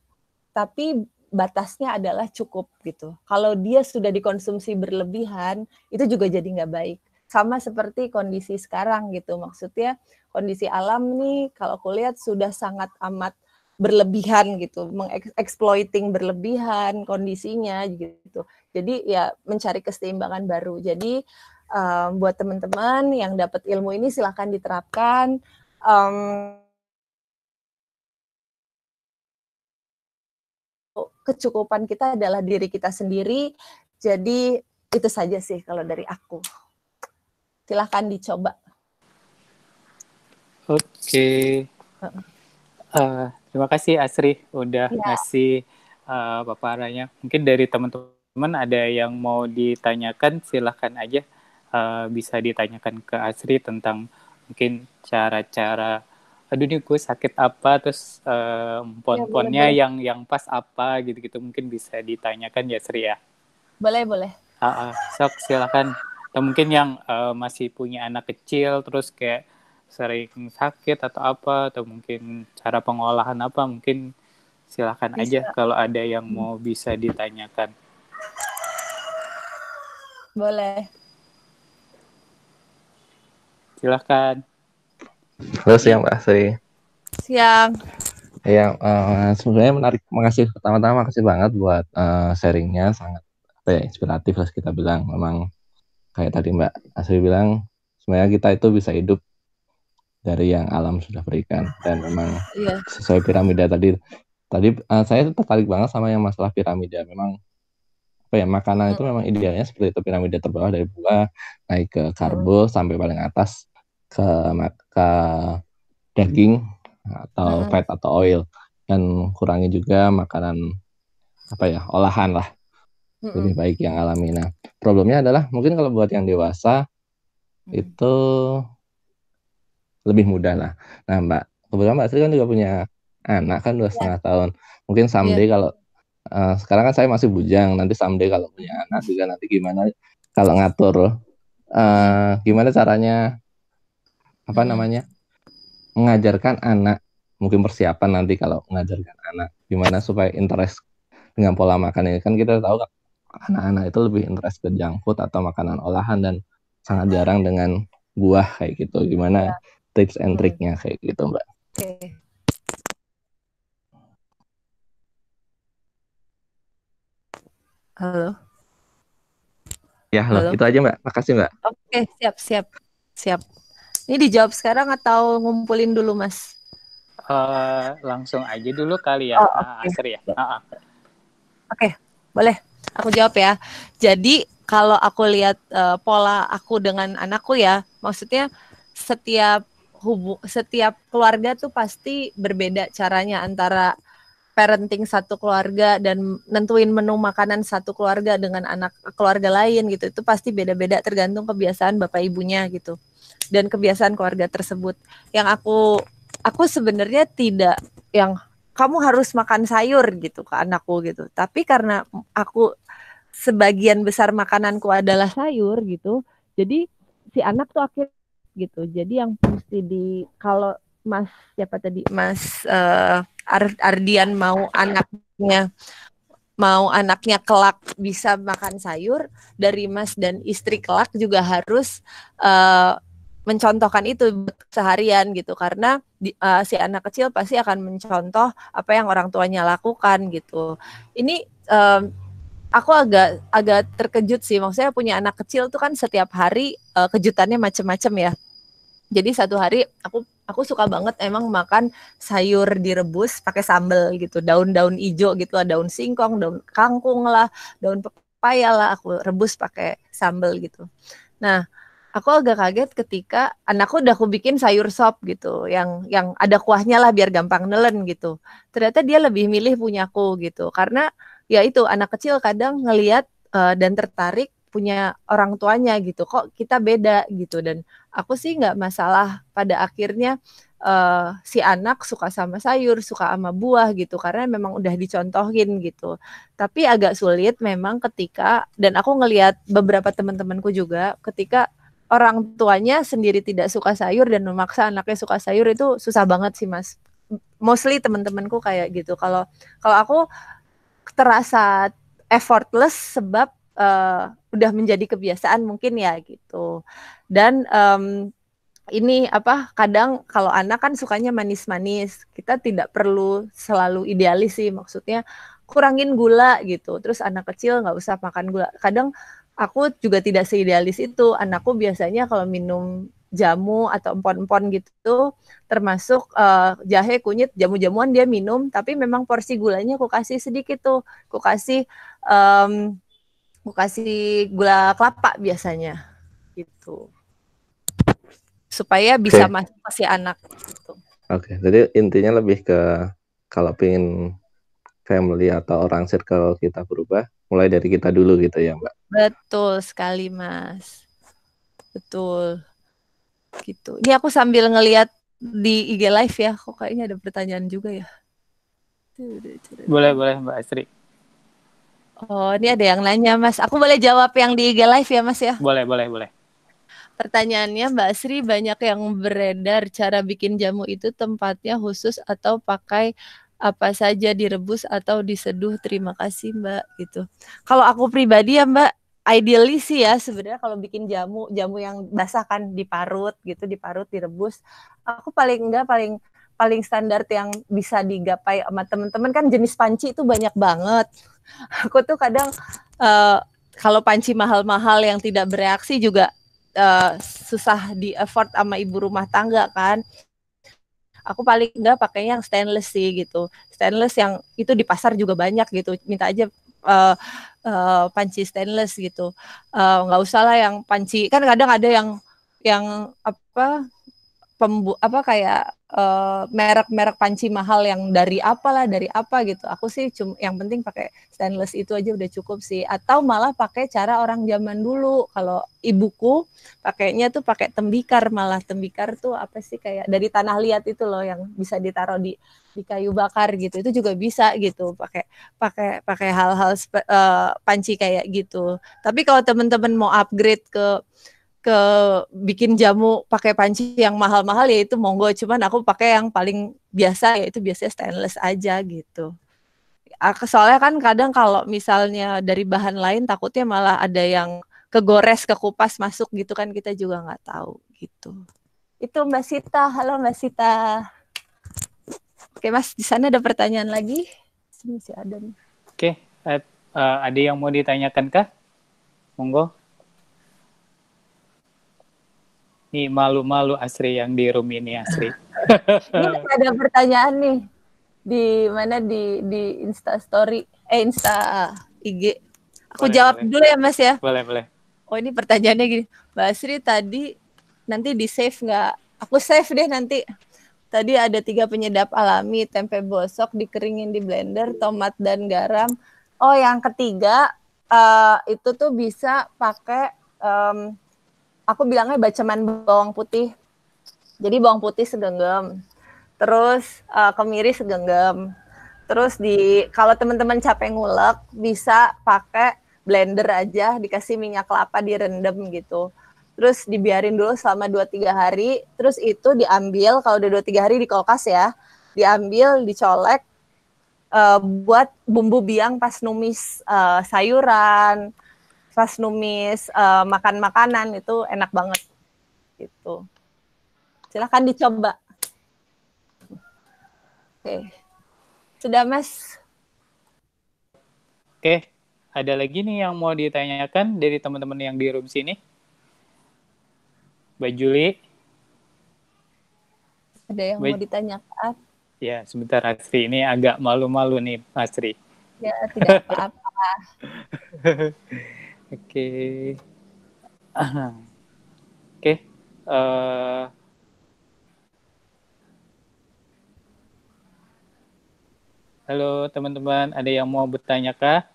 [SPEAKER 1] tapi batasnya adalah cukup gitu. Kalau dia sudah dikonsumsi berlebihan, itu juga jadi nggak baik. Sama seperti kondisi sekarang gitu, maksudnya kondisi alam nih, kalau aku lihat sudah sangat amat berlebihan gitu, mengeksploiting berlebihan kondisinya gitu. Jadi ya mencari keseimbangan baru. Jadi buat teman-teman yang dapat ilmu ini silahkan diterapkan. Kecukupan kita adalah diri kita sendiri. Jadi itu saja sih kalau dari aku. Silahkan dicoba.
[SPEAKER 4] Oke. Terima kasih Asri udah ngasih paparannya. Mungkin dari teman-teman ada yang mau ditanyakan, silahkan aja bisa ditanyakan ke Asri tentang mungkin cara-cara, aduh nih gue sakit apa, terus pon-ponnya yang pas apa gitu-gitu, mungkin bisa ditanyakan ya Asri ya.
[SPEAKER 1] Boleh.
[SPEAKER 4] Sok silahkan. Atau mungkin yang masih punya anak kecil terus kayak sering sakit atau apa, atau mungkin cara pengolahan apa, mungkin silahkan aja kalau ada yang mau bisa ditanyakan.
[SPEAKER 1] Boleh.
[SPEAKER 4] Silahkan.
[SPEAKER 5] Halo siang Mbak Asri.
[SPEAKER 1] Siang.
[SPEAKER 5] Ya, sebenarnya menarik. Pertama-tama makasih banget buat sharingnya, sangat inspiratif lah kita bilang. Memang kayak tadi Mbak Asri bilang, sebenarnya kita itu bisa hidup dari yang alam sudah berikan, dan memang sesuai piramida tadi saya tertarik banget sama yang masalah piramida. Memang makanan itu memang idealnya seperti itu, piramida terbawah dari buah, naik ke karbo sampai paling atas ke daging atau fat atau oil, dan kurangi juga makanan olahan lah, lebih baik yang alami. Nah, problemnya adalah mungkin kalau buat yang dewasa itu lebih mudah lah. Nah Mbak, kebetulan Mbak Sri kan juga punya anak kan 2,5 tahun. Mungkin someday kalau sekarang kan saya masih bujang, nanti someday kalau punya anak juga nanti gimana kalau ngatur gimana caranya mengajarkan anak, mungkin persiapan nanti kalau mengajarkan anak gimana supaya interest dengan pola makan ini. Kan kita tahu anak-anak itu lebih interest ke junk food atau makanan olahan dan sangat jarang dengan buah kayak gitu. Gimana tips and triknya kayak gitu Mbak?
[SPEAKER 1] Halo.
[SPEAKER 5] Ya, halo. Itu aja Mbak. Makasih Mbak.
[SPEAKER 1] Oke, siap. Ini dijawab sekarang atau ngumpulin dulu Mas?
[SPEAKER 4] Langsung aja dulu kali ya, Asri ya.
[SPEAKER 1] Oke, boleh. Aku jawab ya. Jadi kalau aku lihat pola aku dengan anakku ya, maksudnya setiap keluarga tuh pasti berbeda caranya antara parenting satu keluarga dan nentuin menu makanan satu keluarga dengan anak keluarga lain gitu. Itu pasti beda-beda tergantung kebiasaan bapak ibunya gitu. Dan kebiasaan keluarga tersebut. Yang aku sebenarnya tidak yang kamu harus makan sayur gitu ke anakku gitu. Tapi karena aku sebagian besar makananku adalah sayur gitu. Jadi si anak tuh akhirnya gitu. Jadi yang mesti kalau Mas siapa tadi Mas Ardian mau anaknya kelak bisa makan sayur, dari Mas dan istri kelak juga harus mencontohkan itu seharian gitu, karena si anak kecil pasti akan mencontoh apa yang orang tuanya lakukan gitu. Ini aku agak terkejut sih, maksudnya punya anak kecil tuh kan setiap hari kejutannya macam-macam ya. Jadi satu hari aku suka banget emang makan sayur direbus pakai sambal gitu, daun-daun hijau gitu lah, daun singkong, daun kangkung lah, daun pepaya lah, aku rebus pakai sambal gitu. Nah, aku agak kaget ketika anakku udah aku bikin sayur sop gitu, yang ada kuahnya lah biar gampang nelen gitu. Ternyata dia lebih milih punyaku gitu, karena ya itu anak kecil kadang ngelihat dan tertarik punya orang tuanya gitu, kok kita beda gitu. Dan aku sih nggak masalah pada akhirnya si anak suka sama sayur, suka sama buah gitu, karena memang udah dicontohin gitu. Tapi agak sulit memang ketika, dan aku ngelihat beberapa teman-temanku juga, ketika orang tuanya sendiri tidak suka sayur dan memaksa anaknya suka sayur, itu susah banget sih Mas. Mostly teman-temanku kayak gitu. Kalau aku terasa effortless sebab udah menjadi kebiasaan mungkin ya gitu. Dan ini kadang kalau anak kan sukanya manis-manis, kita tidak perlu selalu idealis sih, maksudnya kurangin gula gitu, terus anak kecil nggak usah makan gula. Kadang aku juga tidak seidealis itu. Anakku biasanya kalau minum jamu atau empon-empon gitu, termasuk jahe, kunyit, jamu-jamuan dia minum, tapi memang porsi gulanya aku kasih sedikit tuh, aku kasih gula kelapa biasanya gitu, supaya bisa masuk ke si anak gitu.
[SPEAKER 5] Oke, jadi intinya lebih ke kalau pengen family atau orang circle kita berubah, mulai dari kita dulu gitu ya Mbak.
[SPEAKER 1] Betul sekali Mas, betul gitu. Ini aku sambil ngelihat di IG Live ya, kok kayaknya ada pertanyaan juga ya.
[SPEAKER 4] Boleh Mbak Asri.
[SPEAKER 1] Oh, ini ada yang nanya Mas, aku boleh jawab yang di IG Live ya Mas ya?
[SPEAKER 4] Boleh.
[SPEAKER 1] Pertanyaannya Mbak Sri, banyak yang beredar cara bikin jamu itu tempatnya khusus atau pakai apa saja, direbus atau diseduh? Terima kasih Mbak gitu. Kalau aku pribadi ya Mbak, ideally sih ya sebenarnya kalau bikin jamu yang basah kan, diparut gitu, direbus. Aku paling standar yang bisa digapai sama teman-teman kan jenis panci itu banyak banget. Aku tuh kadang kalau panci mahal-mahal yang tidak bereaksi juga susah di afford sama ibu rumah tangga kan. Aku paling enggak pakainya yang stainless sih gitu. Stainless yang itu di pasar juga banyak gitu. Minta aja panci stainless gitu. Nggak usah lah yang panci, kan kadang ada yang kayak merek-merek panci mahal yang dari apa gitu. Aku sih yang penting pakai stainless itu aja udah cukup sih. Atau malah pakai cara orang zaman dulu. Kalau ibuku pakainya tuh pakai tembikar, malah tembikar tuh apa sih, kayak dari tanah liat itu loh yang bisa ditaruh di kayu bakar gitu. Itu juga bisa gitu, pakai hal-hal panci kayak gitu. Tapi kalau teman-teman mau upgrade ke bikin jamu pakai panci yang mahal-mahal ya itu monggo, cuman aku pakai yang paling biasa, yaitu biasanya stainless aja gitu. Soalnya kan kadang kalau misalnya dari bahan lain takutnya malah ada yang kegores, kekupas masuk gitu kan, kita juga nggak tahu gitu. Itu Mbak Sita. Halo Mbak Sita. Oke Mas, di sana ada pertanyaan lagi? Masih ada nih.
[SPEAKER 4] Oke, ada yang mau ditanyakan kah? Monggo. Nih malu-malu Asri yang di room ini Asri.
[SPEAKER 1] Ini ada pertanyaan nih di mana, di Insta Story, Insta IG. Aku jawab dulu ya Mas ya.
[SPEAKER 4] Boleh.
[SPEAKER 1] Oh ini pertanyaannya gini, Mbak Asri tadi nanti di save nggak? Aku save deh nanti. Tadi ada 3 penyedap alami, tempe bosok dikeringin di blender, tomat dan garam. Oh yang ketiga itu tuh bisa pakai aku bilangnya baceman bawang putih. Jadi bawang putih segenggam, terus kemiri segenggam. Terus kalau teman-teman capek ngulek bisa pakai blender aja, dikasih minyak kelapa direndam gitu. Terus dibiarin dulu selama 2-3 hari, terus itu diambil, kalau udah 2-3 hari di kulkas ya, diambil, dicolek, buat bumbu biang pas numis sayuran, pas numis makan makanan, itu enak banget gitu. Silahkan dicoba. Oke. Sudah, Mas?
[SPEAKER 4] Oke, ada lagi nih yang mau ditanyakan dari teman-teman yang di room sini? Mbak Juli?
[SPEAKER 1] Ada yang mau ditanyakan?
[SPEAKER 4] Ya, sebentar Asri. Ini agak malu-malu nih, Asri.
[SPEAKER 1] Ya, tidak apa-apa.
[SPEAKER 4] Oke. Oke. Halo teman-teman, ada yang mau bertanya kah?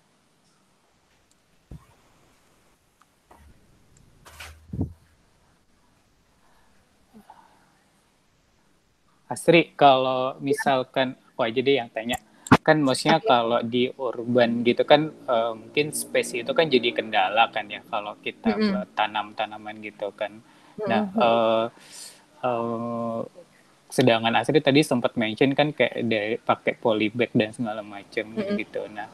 [SPEAKER 4] Asri, kalau misalkan aku aja deh yang tanya, kan maksudnya kalau di urban gitu kan mungkin space itu kan jadi kendala kan ya kalau kita buat tanam-tanaman gitu kan. Nah, sedangkan Asri tadi sempat mention kan kayak dari pakai polybag dan segala macam gitu. Nah,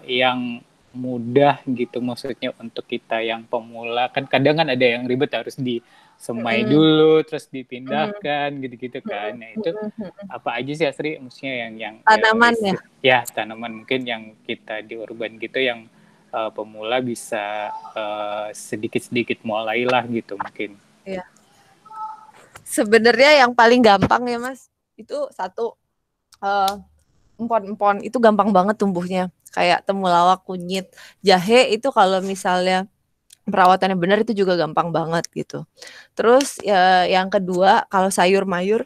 [SPEAKER 4] yang mudah gitu maksudnya untuk kita yang pemula kan kadang kan ada yang ribet harus disemai dulu terus dipindahkan gitu-gitu kan. Nah, itu apa aja sih Asri maksudnya yang
[SPEAKER 1] tanaman
[SPEAKER 4] ya tanaman mungkin yang kita di urban gitu yang pemula bisa sedikit-sedikit mulailah gitu mungkin.
[SPEAKER 1] Iya. Sebenarnya yang paling gampang ya Mas, itu satu empon-empon itu gampang banget tumbuhnya. Kayak temulawak, kunyit, jahe itu kalau misalnya perawatannya benar itu juga gampang banget gitu. Terus ya, yang kedua kalau sayur-mayur,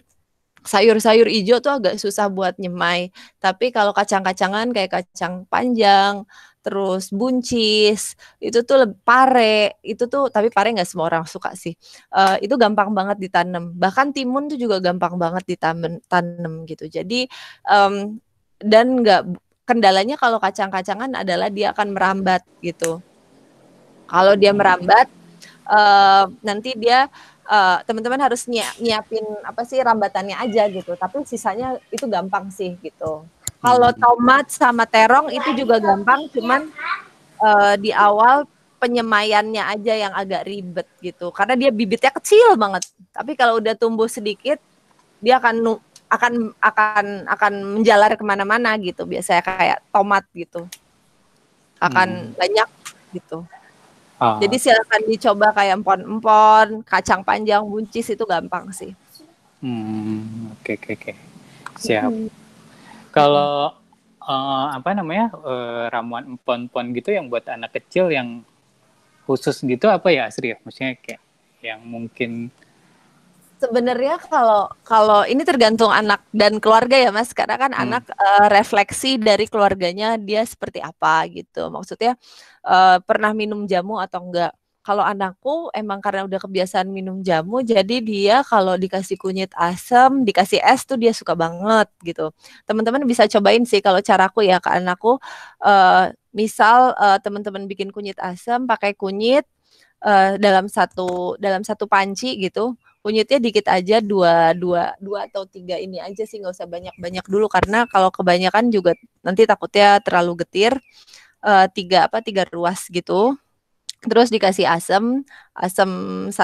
[SPEAKER 1] sayur-sayur hijau tuh agak susah buat nyemai. Tapi kalau kacang-kacangan kayak kacang panjang, terus buncis, itu tuh pare, itu tuh tapi pare nggak semua orang suka sih. Itu gampang banget ditanam. Bahkan timun tuh juga gampang banget ditanam gitu. Jadi dan nggak kendalanya kalau kacang-kacangan adalah dia akan merambat gitu. Kalau dia merambat, nanti dia teman-teman harus nyiapin apa sih rambatannya aja gitu. Tapi sisanya itu gampang sih gitu. Kalau tomat sama terong itu juga gampang, cuman di awal penyemaiannya aja yang agak ribet gitu. Karena dia bibitnya kecil banget. Tapi kalau udah tumbuh sedikit, dia akan menjalar kemana-mana gitu. Biasanya kayak tomat gitu, akan banyak gitu. Jadi silakan dicoba kayak empon-empon, kacang panjang, buncis itu gampang sih.
[SPEAKER 4] Oke. Siap. Kalau ramuan empon-empon gitu yang buat anak kecil yang khusus gitu apa ya Asri ya? Maksudnya kayak yang mungkin
[SPEAKER 1] sebenarnya kalau ini tergantung anak dan keluarga ya Mas, karena kan anak refleksi dari keluarganya dia seperti apa gitu. Maksudnya pernah minum jamu atau enggak. Kalau anakku emang karena udah kebiasaan minum jamu, jadi dia kalau dikasih kunyit asam, dikasih es tuh dia suka banget gitu. Teman-teman bisa cobain sih kalau caraku ya ke anakku. Misal teman-teman bikin kunyit asam, pakai kunyit dalam satu panci gitu. Kunyitnya dikit aja, dua atau 3 ini aja sih, nggak usah banyak dulu karena kalau kebanyakan juga nanti takutnya terlalu getir. 3 ruas gitu. Terus dikasih asam 1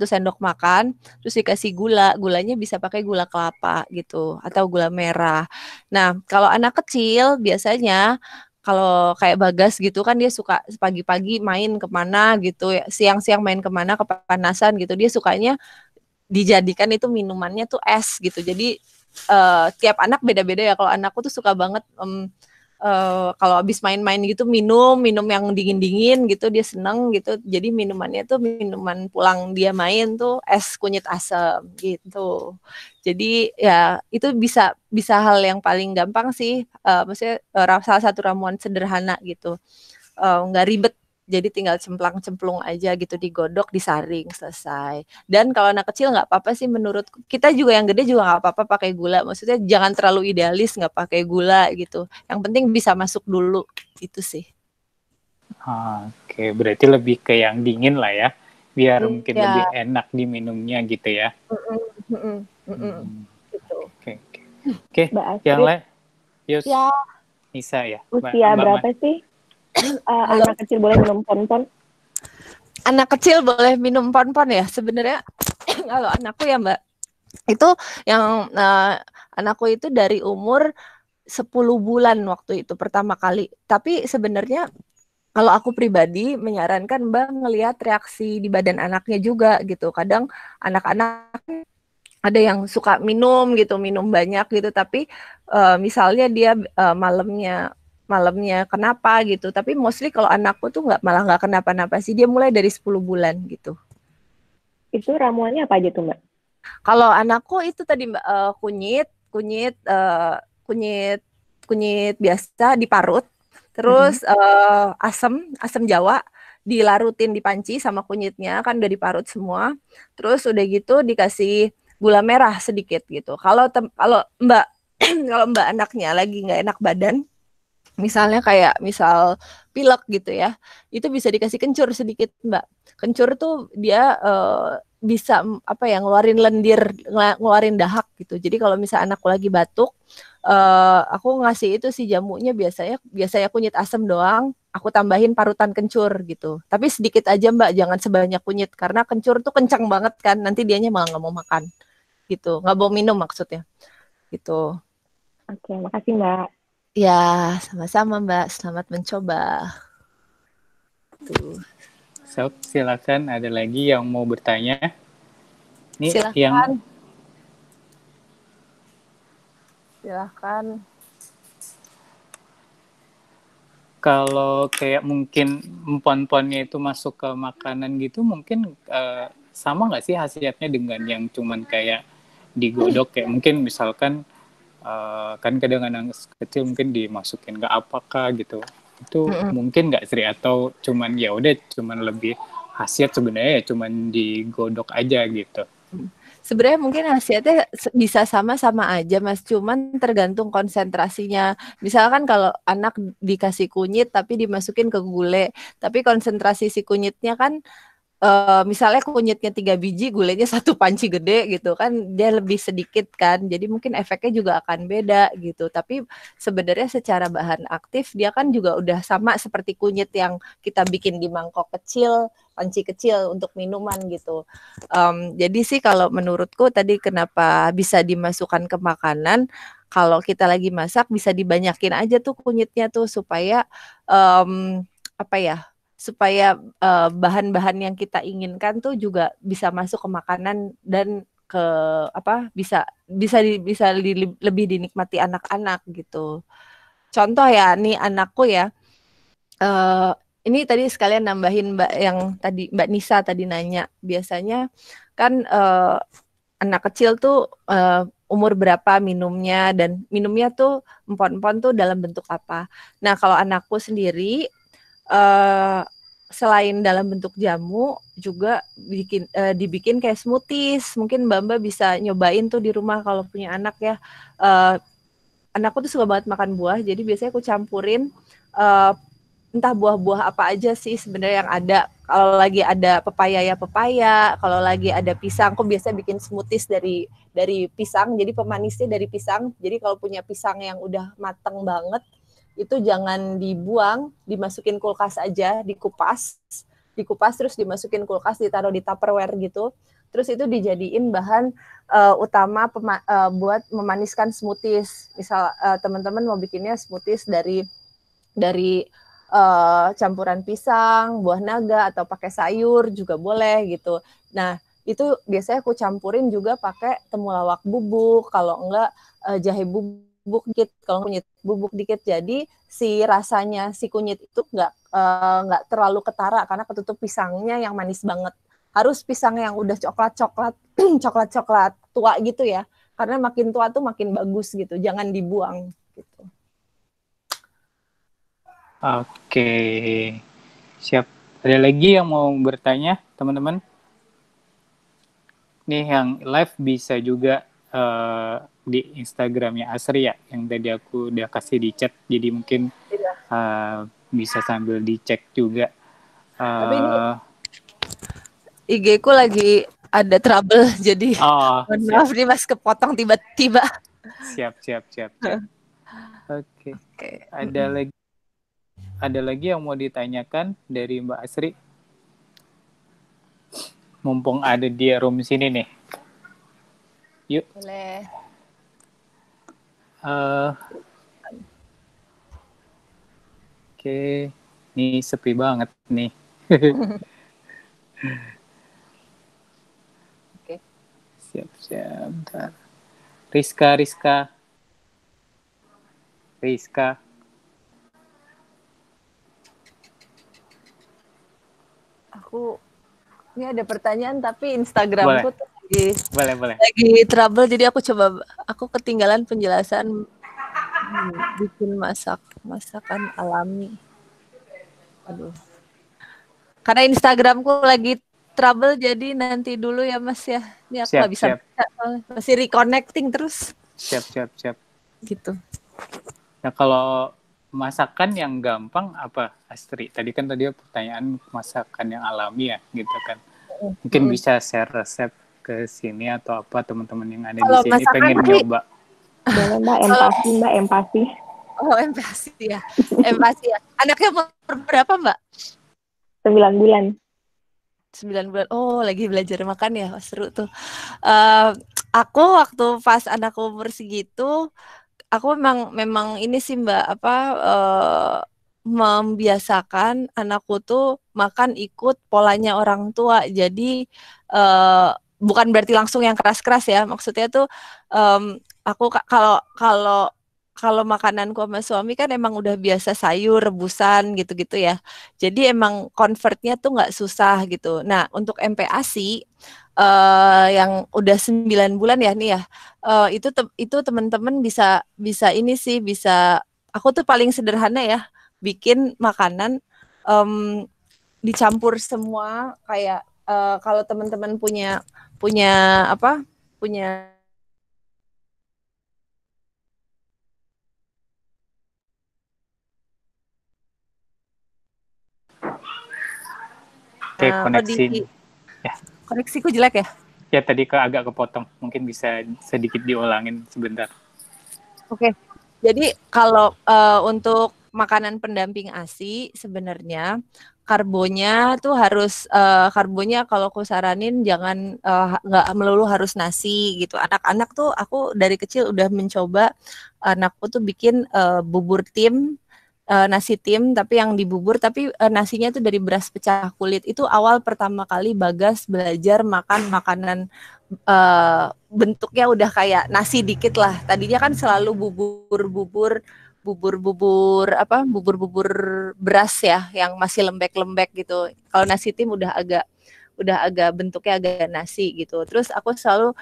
[SPEAKER 1] sendok makan, terus dikasih gulanya bisa pakai gula kelapa gitu atau gula merah. Nah, kalau anak kecil biasanya kalau kayak Bagas gitu kan dia suka pagi-pagi main kemana gitu ya, siang-siang main kemana kepanasan gitu, dia sukanya dijadikan itu minumannya tuh es gitu. Jadi tiap anak beda-beda ya. Kalau anakku tuh suka banget kalau habis main-main gitu minum yang dingin-dingin gitu, dia seneng gitu. Jadi minumannya tuh minuman pulang dia main tuh es kunyit asam gitu. Jadi ya itu bisa hal yang paling gampang sih, maksudnya salah satu ramuan sederhana gitu, nggak ribet Jadi tinggal cemplang-cemplung aja gitu, digodok, disaring, selesai. Dan kalau anak kecil nggak apa-apa sih menurut kita juga, yang gede juga nggak apa-apa pakai gula. Maksudnya jangan terlalu idealis nggak pakai gula gitu. Yang penting bisa masuk dulu, itu sih.
[SPEAKER 4] Oke, berarti lebih ke yang dingin lah ya, biar mungkin
[SPEAKER 1] Iya.
[SPEAKER 4] lebih enak diminumnya gitu ya.
[SPEAKER 1] Gitu.
[SPEAKER 4] Oke,
[SPEAKER 3] Mbak
[SPEAKER 4] yang
[SPEAKER 3] Astrid,
[SPEAKER 4] lain, Yus,
[SPEAKER 1] Ya,
[SPEAKER 4] Nisa ya.
[SPEAKER 3] usia
[SPEAKER 4] Mbak
[SPEAKER 3] berapa sih anak kecil boleh minum pon-pon?
[SPEAKER 1] anak kecil boleh minum pon-pon ya sebenarnya. Kalau anakku ya Mbak, itu yang anakku itu dari umur 10 bulan waktu itu pertama kali. Tapi sebenarnya kalau aku pribadi menyarankan Mbak ngelihat reaksi di badan anaknya juga gitu. Kadang anak-anak ada yang suka minum gitu, minum banyak gitu, tapi misalnya dia malamnya kenapa gitu. Tapi mostly kalau anakku tuh malah nggak kenapa-napa sih. Dia mulai dari 10 bulan gitu.
[SPEAKER 3] Itu ramuannya apa aja tuh Mbak?
[SPEAKER 1] Kalau anakku itu tadi Mbak, kunyit biasa diparut, terus asam Jawa dilarutin di panci sama kunyitnya, kan udah diparut semua. Terus udah gitu dikasih gula merah sedikit gitu. Kalau Mbak kalau Mbak anaknya lagi nggak enak badan, misalnya kayak misal pilek gitu ya, itu bisa dikasih kencur sedikit Mbak. Kencur tuh dia bisa apa ya, ngeluarin lendir, ngeluarin dahak gitu. Jadi kalau misal anakku lagi batuk, aku ngasih itu sih jamunya biasanya kunyit asam doang, aku tambahin parutan kencur gitu. Tapi sedikit aja Mbak, jangan sebanyak kunyit karena kencur tuh kencang banget kan, nanti dianya malah nggak mau makan gitu, nggak mau minum maksudnya gitu.
[SPEAKER 3] Oke, makasih Mbak.
[SPEAKER 1] Ya, sama-sama Mbak. Selamat mencoba. Tuh.
[SPEAKER 4] So, silakan ada lagi yang mau bertanya. Ini
[SPEAKER 1] Silakan.
[SPEAKER 4] yang
[SPEAKER 1] Silakan.
[SPEAKER 4] kalau kayak mungkin pon-ponnya itu masuk ke makanan gitu, mungkin sama nggak sih hasilnya dengan yang cuman kayak digodok, kayak mungkin misalkan kan kadang-kadang kecil mungkin dimasukin ke apakah gitu, itu mungkin nggak Sri, atau cuman ya udah cuman lebih khasiat sebenarnya ya cuman digodok aja gitu.
[SPEAKER 1] Sebenarnya mungkin khasiatnya bisa sama-sama aja Mas, cuman tergantung konsentrasinya. Misalkan kalau anak dikasih kunyit tapi dimasukin ke gulai, tapi konsentrasi si kunyitnya kan misalnya kunyitnya 3 biji, gulanya 1 panci gede gitu kan, dia lebih sedikit kan, jadi mungkin efeknya juga akan beda gitu. Tapi sebenarnya secara bahan aktif dia kan juga udah sama seperti kunyit yang kita bikin di mangkok kecil, panci kecil untuk minuman gitu. Jadi sih kalau menurutku tadi kenapa bisa dimasukkan ke makanan, kalau kita lagi masak bisa dibanyakin aja tuh kunyitnya tuh supaya apa ya, supaya bahan-bahan yang kita inginkan tuh juga bisa masuk ke makanan dan ke apa, bisa lebih dinikmati anak-anak gitu. Contoh ya, nih anakku ya, ini tadi sekalian nambahin Mbak yang tadi Mbak Nisa tadi nanya, biasanya kan anak kecil tuh umur berapa minumnya, dan minumnya tuh empon-empon tuh dalam bentuk apa. Nah kalau anakku sendiri selain dalam bentuk jamu juga dibikin kayak smoothies. Mungkin Mbak bisa nyobain tuh di rumah kalau punya anak ya. Anakku tuh suka banget makan buah, jadi biasanya aku campurin entah buah-buah apa aja sih sebenarnya yang ada. Kalau lagi ada pepaya ya pepaya, kalau lagi ada pisang, aku biasa bikin smoothies dari pisang, jadi pemanisnya dari pisang. Jadi kalau punya pisang yang udah mateng banget, itu jangan dibuang, dimasukin kulkas aja, dikupas terus dimasukin kulkas, ditaruh di Tupperware gitu. Terus itu dijadiin bahan utama buat memaniskan smoothies. Misal teman-teman mau bikinnya smoothies dari campuran pisang, buah naga, atau pakai sayur juga boleh gitu. Nah, itu biasanya aku campurin juga pakai temulawak bubuk, kalau enggak jahe bubuk dikit, kalau kunyit bubuk dikit. Jadi si rasanya si kunyit itu enggak terlalu ketara karena ketutup pisangnya yang manis banget. Harus pisang yang udah coklat tua gitu ya. Karena makin tua tuh makin bagus gitu, jangan dibuang gitu.
[SPEAKER 4] Oke, siap. Ada lagi yang mau bertanya, teman-teman? Nih yang live bisa juga di Instagramnya Asri ya, yang tadi aku udah kasih di chat, jadi mungkin bisa sambil dicek juga.
[SPEAKER 1] Tapi ini IG ku lagi ada trouble, jadi mohon maaf nih Mas kepotong tiba-tiba.
[SPEAKER 4] Siap. Oke. Ada lagi yang mau ditanyakan dari Mbak Asri? Mumpung ada di room sini nih. Yuk.
[SPEAKER 1] Boleh.
[SPEAKER 4] Oke. Ini sepi banget nih.
[SPEAKER 1] Oke.
[SPEAKER 4] Siap. Bentar. Rizka.
[SPEAKER 1] Ini ada pertanyaan tapi Instagramku tuh lagi trouble, jadi aku ketinggalan penjelasan bikin masakan alami. Aduh. Karena Instagramku lagi trouble, jadi nanti dulu ya Mas ya. Ini aku nggak bisa masih reconnecting terus.
[SPEAKER 4] Siap.
[SPEAKER 1] Gitu.
[SPEAKER 4] Nah, kalau masakan yang gampang apa, Astri? Tadi pertanyaan masakan yang alami ya, gitu kan. Mungkin bisa share resep ke sini atau apa, teman-teman yang ada di sini pengen nyoba.
[SPEAKER 3] Boleh Mbak, empati.
[SPEAKER 1] Oh, empati ya. Anaknya berapa Mbak?
[SPEAKER 3] 9 bulan.
[SPEAKER 1] 9 bulan. Oh, lagi belajar makan ya, seru tuh. Aku waktu pas anakku umur segitu, aku memang ini sih Mbak, membiasakan anakku tuh makan ikut polanya orang tua. Jadi bukan berarti langsung yang keras-keras ya. Maksudnya tuh aku kalau makananku sama suami kan emang udah biasa sayur rebusan gitu-gitu ya. Jadi emang convertnya tuh nggak susah gitu. Nah, untuk MPASI yang udah 9 bulan ya nih ya, itu teman-teman bisa ini sih, bisa, aku tuh paling sederhana ya, bikin makanan dicampur semua kayak kalau teman-teman punya
[SPEAKER 4] koneksi.
[SPEAKER 1] Koneksiku jelek ya?
[SPEAKER 4] Ya, tadi agak kepotong. Mungkin bisa sedikit diulangin sebentar.
[SPEAKER 1] Oke. Jadi kalau untuk makanan pendamping ASI sebenarnya karbonya tuh harus karbonnya kalau aku saranin jangan nggak melulu harus nasi gitu. Anak-anak tuh aku dari kecil udah mencoba, anakku tuh bikin bubur tim, nasi tim tapi yang dibubur, tapi nasinya tuh dari beras pecah kulit. Itu awal pertama kali Bagas belajar makan makanan bentuknya udah kayak nasi dikit lah. Tadinya kan selalu bubur beras ya yang masih lembek-lembek gitu. Kalau nasi tim udah agak bentuknya agak nasi gitu. Terus aku selalu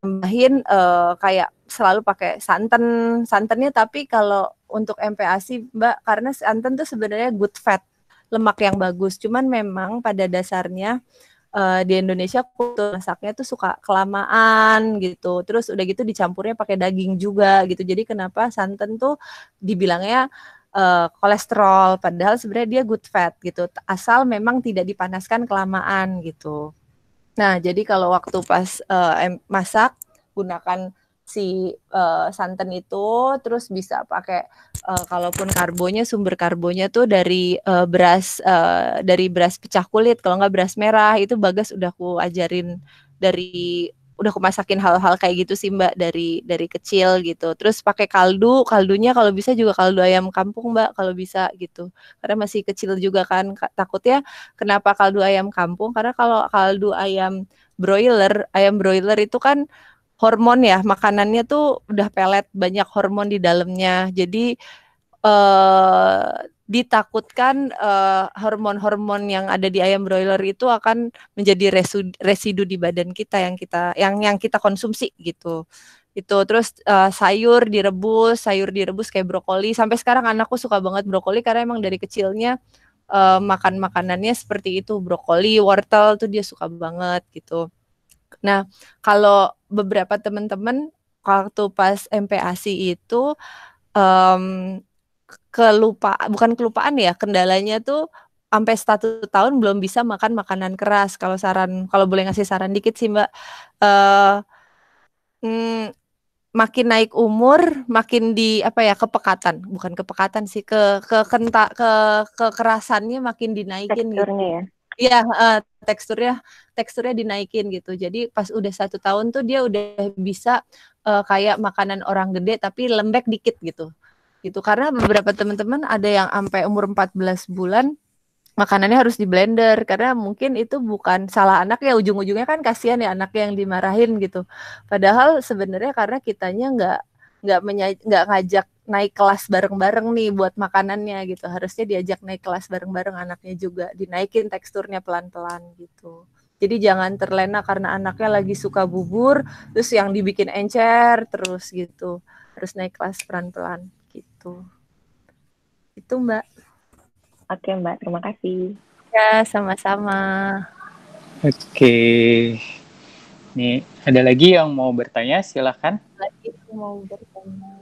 [SPEAKER 1] nambahin kayak selalu pakai santannya, tapi kalau untuk MPASI Mbak, karena santan tuh sebenarnya good fat, lemak yang bagus. Cuman memang pada dasarnya di Indonesia kultur masaknya tuh suka kelamaan gitu. Terus udah gitu dicampurnya pakai daging juga gitu. Jadi kenapa santan tuh dibilangnya kolesterol, padahal sebenarnya dia good fat gitu. Asal memang tidak dipanaskan kelamaan gitu. Nah, jadi kalau waktu pas masak gunakan si santan itu, terus bisa pakai kalaupun sumber karbonya tuh dari beras pecah kulit, kalau nggak beras merah. Itu Bagas udah aku ajarin udah aku masakin hal-hal kayak gitu sih Mbak dari kecil gitu. Terus pakai kaldunya kalau bisa juga kaldu ayam kampung Mbak kalau bisa gitu. Karena masih kecil juga kan, takutnya kenapa kaldu ayam kampung? Karena kalau kaldu ayam broiler itu kan hormon ya, makanannya tuh udah pelet, banyak hormon di dalamnya. Jadi ditakutkan hormon-hormon yang ada di ayam broiler itu akan menjadi residu di badan kita yang kita konsumsi gitu. Itu terus sayur direbus kayak brokoli. Sampai sekarang anakku suka banget brokoli karena emang dari kecilnya makan makanannya seperti itu, brokoli, wortel tuh dia suka banget gitu. Nah, kalau beberapa teman-teman waktu pas MPASI itu bukan kelupaan ya, kendalanya tuh sampai 1 tahun belum bisa makan makanan keras. Kalau boleh ngasih saran dikit sih Mbak, makin naik umur, makin bukan kepekatan sih, kekerasannya makin dinaikin gitu.
[SPEAKER 3] Teksturnya ya.
[SPEAKER 1] Iya, teksturnya dinaikin gitu. Jadi pas udah 1 tahun tuh dia udah bisa kayak makanan orang gede tapi lembek dikit gitu. Karena beberapa teman-teman ada yang sampai umur 14 bulan makanannya harus di blender karena mungkin itu bukan salah anak ya, ujung-ujungnya kan kasihan ya anaknya yang dimarahin gitu. Padahal sebenarnya karena kitanya nggak ngajak naik kelas bareng-bareng nih buat makanannya gitu. Harusnya diajak naik kelas bareng-bareng anaknya juga, dinaikin teksturnya pelan-pelan gitu. Jadi jangan terlena karena anaknya lagi suka bubur terus yang dibikin encer terus gitu. Harus naik kelas pelan-pelan gitu. Itu Mbak.
[SPEAKER 3] Oke Mbak, terima kasih.
[SPEAKER 1] Ya, sama-sama.
[SPEAKER 4] Oke. Nih, ada lagi yang mau bertanya? Silakan.
[SPEAKER 1] Lagi mau bertanya.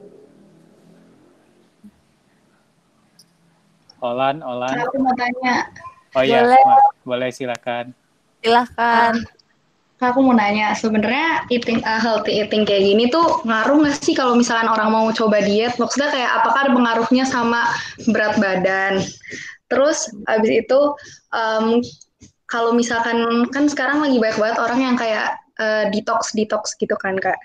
[SPEAKER 4] Olan.
[SPEAKER 6] Aku mau tanya.
[SPEAKER 4] Oh iya, boleh silakan.
[SPEAKER 1] Silakan.
[SPEAKER 6] Aku mau nanya, sebenarnya healthy eating kayak gini tuh ngaruh nggak sih kalau misalkan orang mau coba diet? Maksudnya kayak apakah ada pengaruhnya sama berat badan? Terus abis itu kalau misalkan kan sekarang lagi banyak banget orang yang kayak detox gitu kan Kak.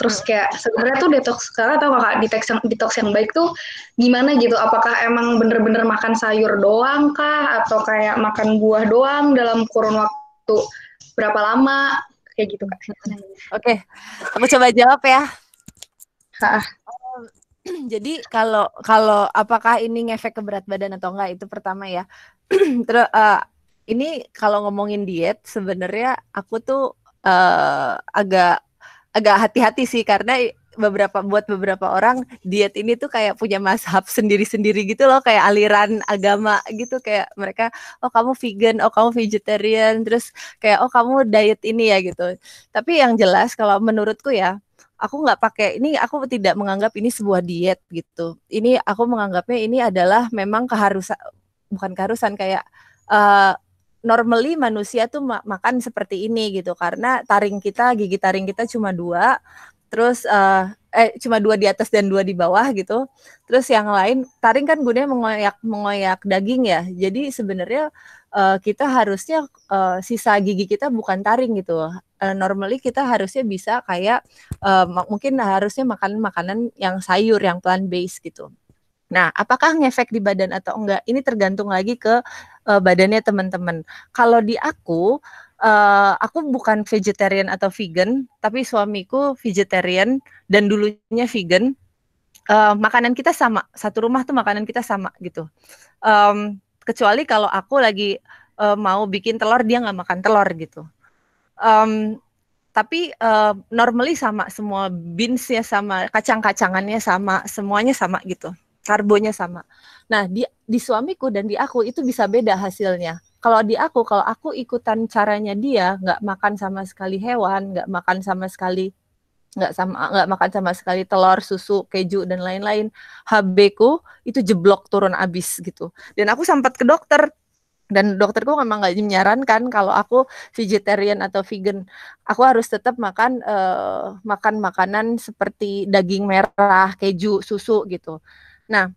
[SPEAKER 6] Terus kayak sebenarnya tuh detox sekarang atau Kak detox yang baik tuh gimana gitu? Apakah emang bener-bener makan sayur doang kah? Atau kayak makan buah doang dalam kurun waktu berapa lama? Kayak gitu Kak.
[SPEAKER 1] Oke, aku coba jawab ya.
[SPEAKER 6] Hah.
[SPEAKER 1] Jadi kalau apakah ini ngefek ke berat badan atau enggak itu pertama ya. Terus ini kalau ngomongin diet sebenarnya aku tuh agak hati-hati sih karena buat beberapa orang diet ini tuh kayak punya mazhab sendiri-sendiri gitu loh, kayak aliran agama gitu, kayak mereka oh kamu vegan, oh kamu vegetarian, terus kayak oh kamu diet ini ya gitu. Tapi yang jelas kalau menurutku ya, aku tidak menganggap ini sebuah diet gitu. Ini aku menganggapnya ini adalah memang bukan keharusan kayak normally manusia tuh makan seperti ini gitu karena gigi taring kita cuma 2, terus cuma 2 di atas dan 2 di bawah gitu. Terus yang lain taring kan gunanya mengoyak daging ya. Jadi sebenarnya kita harusnya sisa gigi kita bukan taring gitu. Normally kita harusnya bisa kayak mungkin harusnya makan makanan yang sayur yang plant based gitu. Nah, apakah ngefek di badan atau enggak? Ini tergantung lagi ke badannya teman-teman. Kalau di aku bukan vegetarian atau vegan, tapi suamiku vegetarian dan dulunya vegan. Makanan kita sama, satu rumah tuh makanan kita sama gitu. Kecuali kalau aku lagi mau bikin telur, dia nggak makan telur gitu. Tapi normally sama, semua beans-nya sama, kacang-kacangannya sama, semuanya sama gitu. Karbonya sama. Nah, di suamiku dan di aku itu bisa beda hasilnya. Kalau aku ikutan caranya dia, nggak makan sama sekali hewan, nggak makan sama sekali telur, susu, keju dan lain-lain. HB-ku itu jeblok turun abis gitu. Dan aku sempat ke dokter. Dan dokterku memang nggak menyarankan kalau aku vegetarian atau vegan, aku harus tetap makan makanan seperti daging merah, keju, susu gitu. Nah,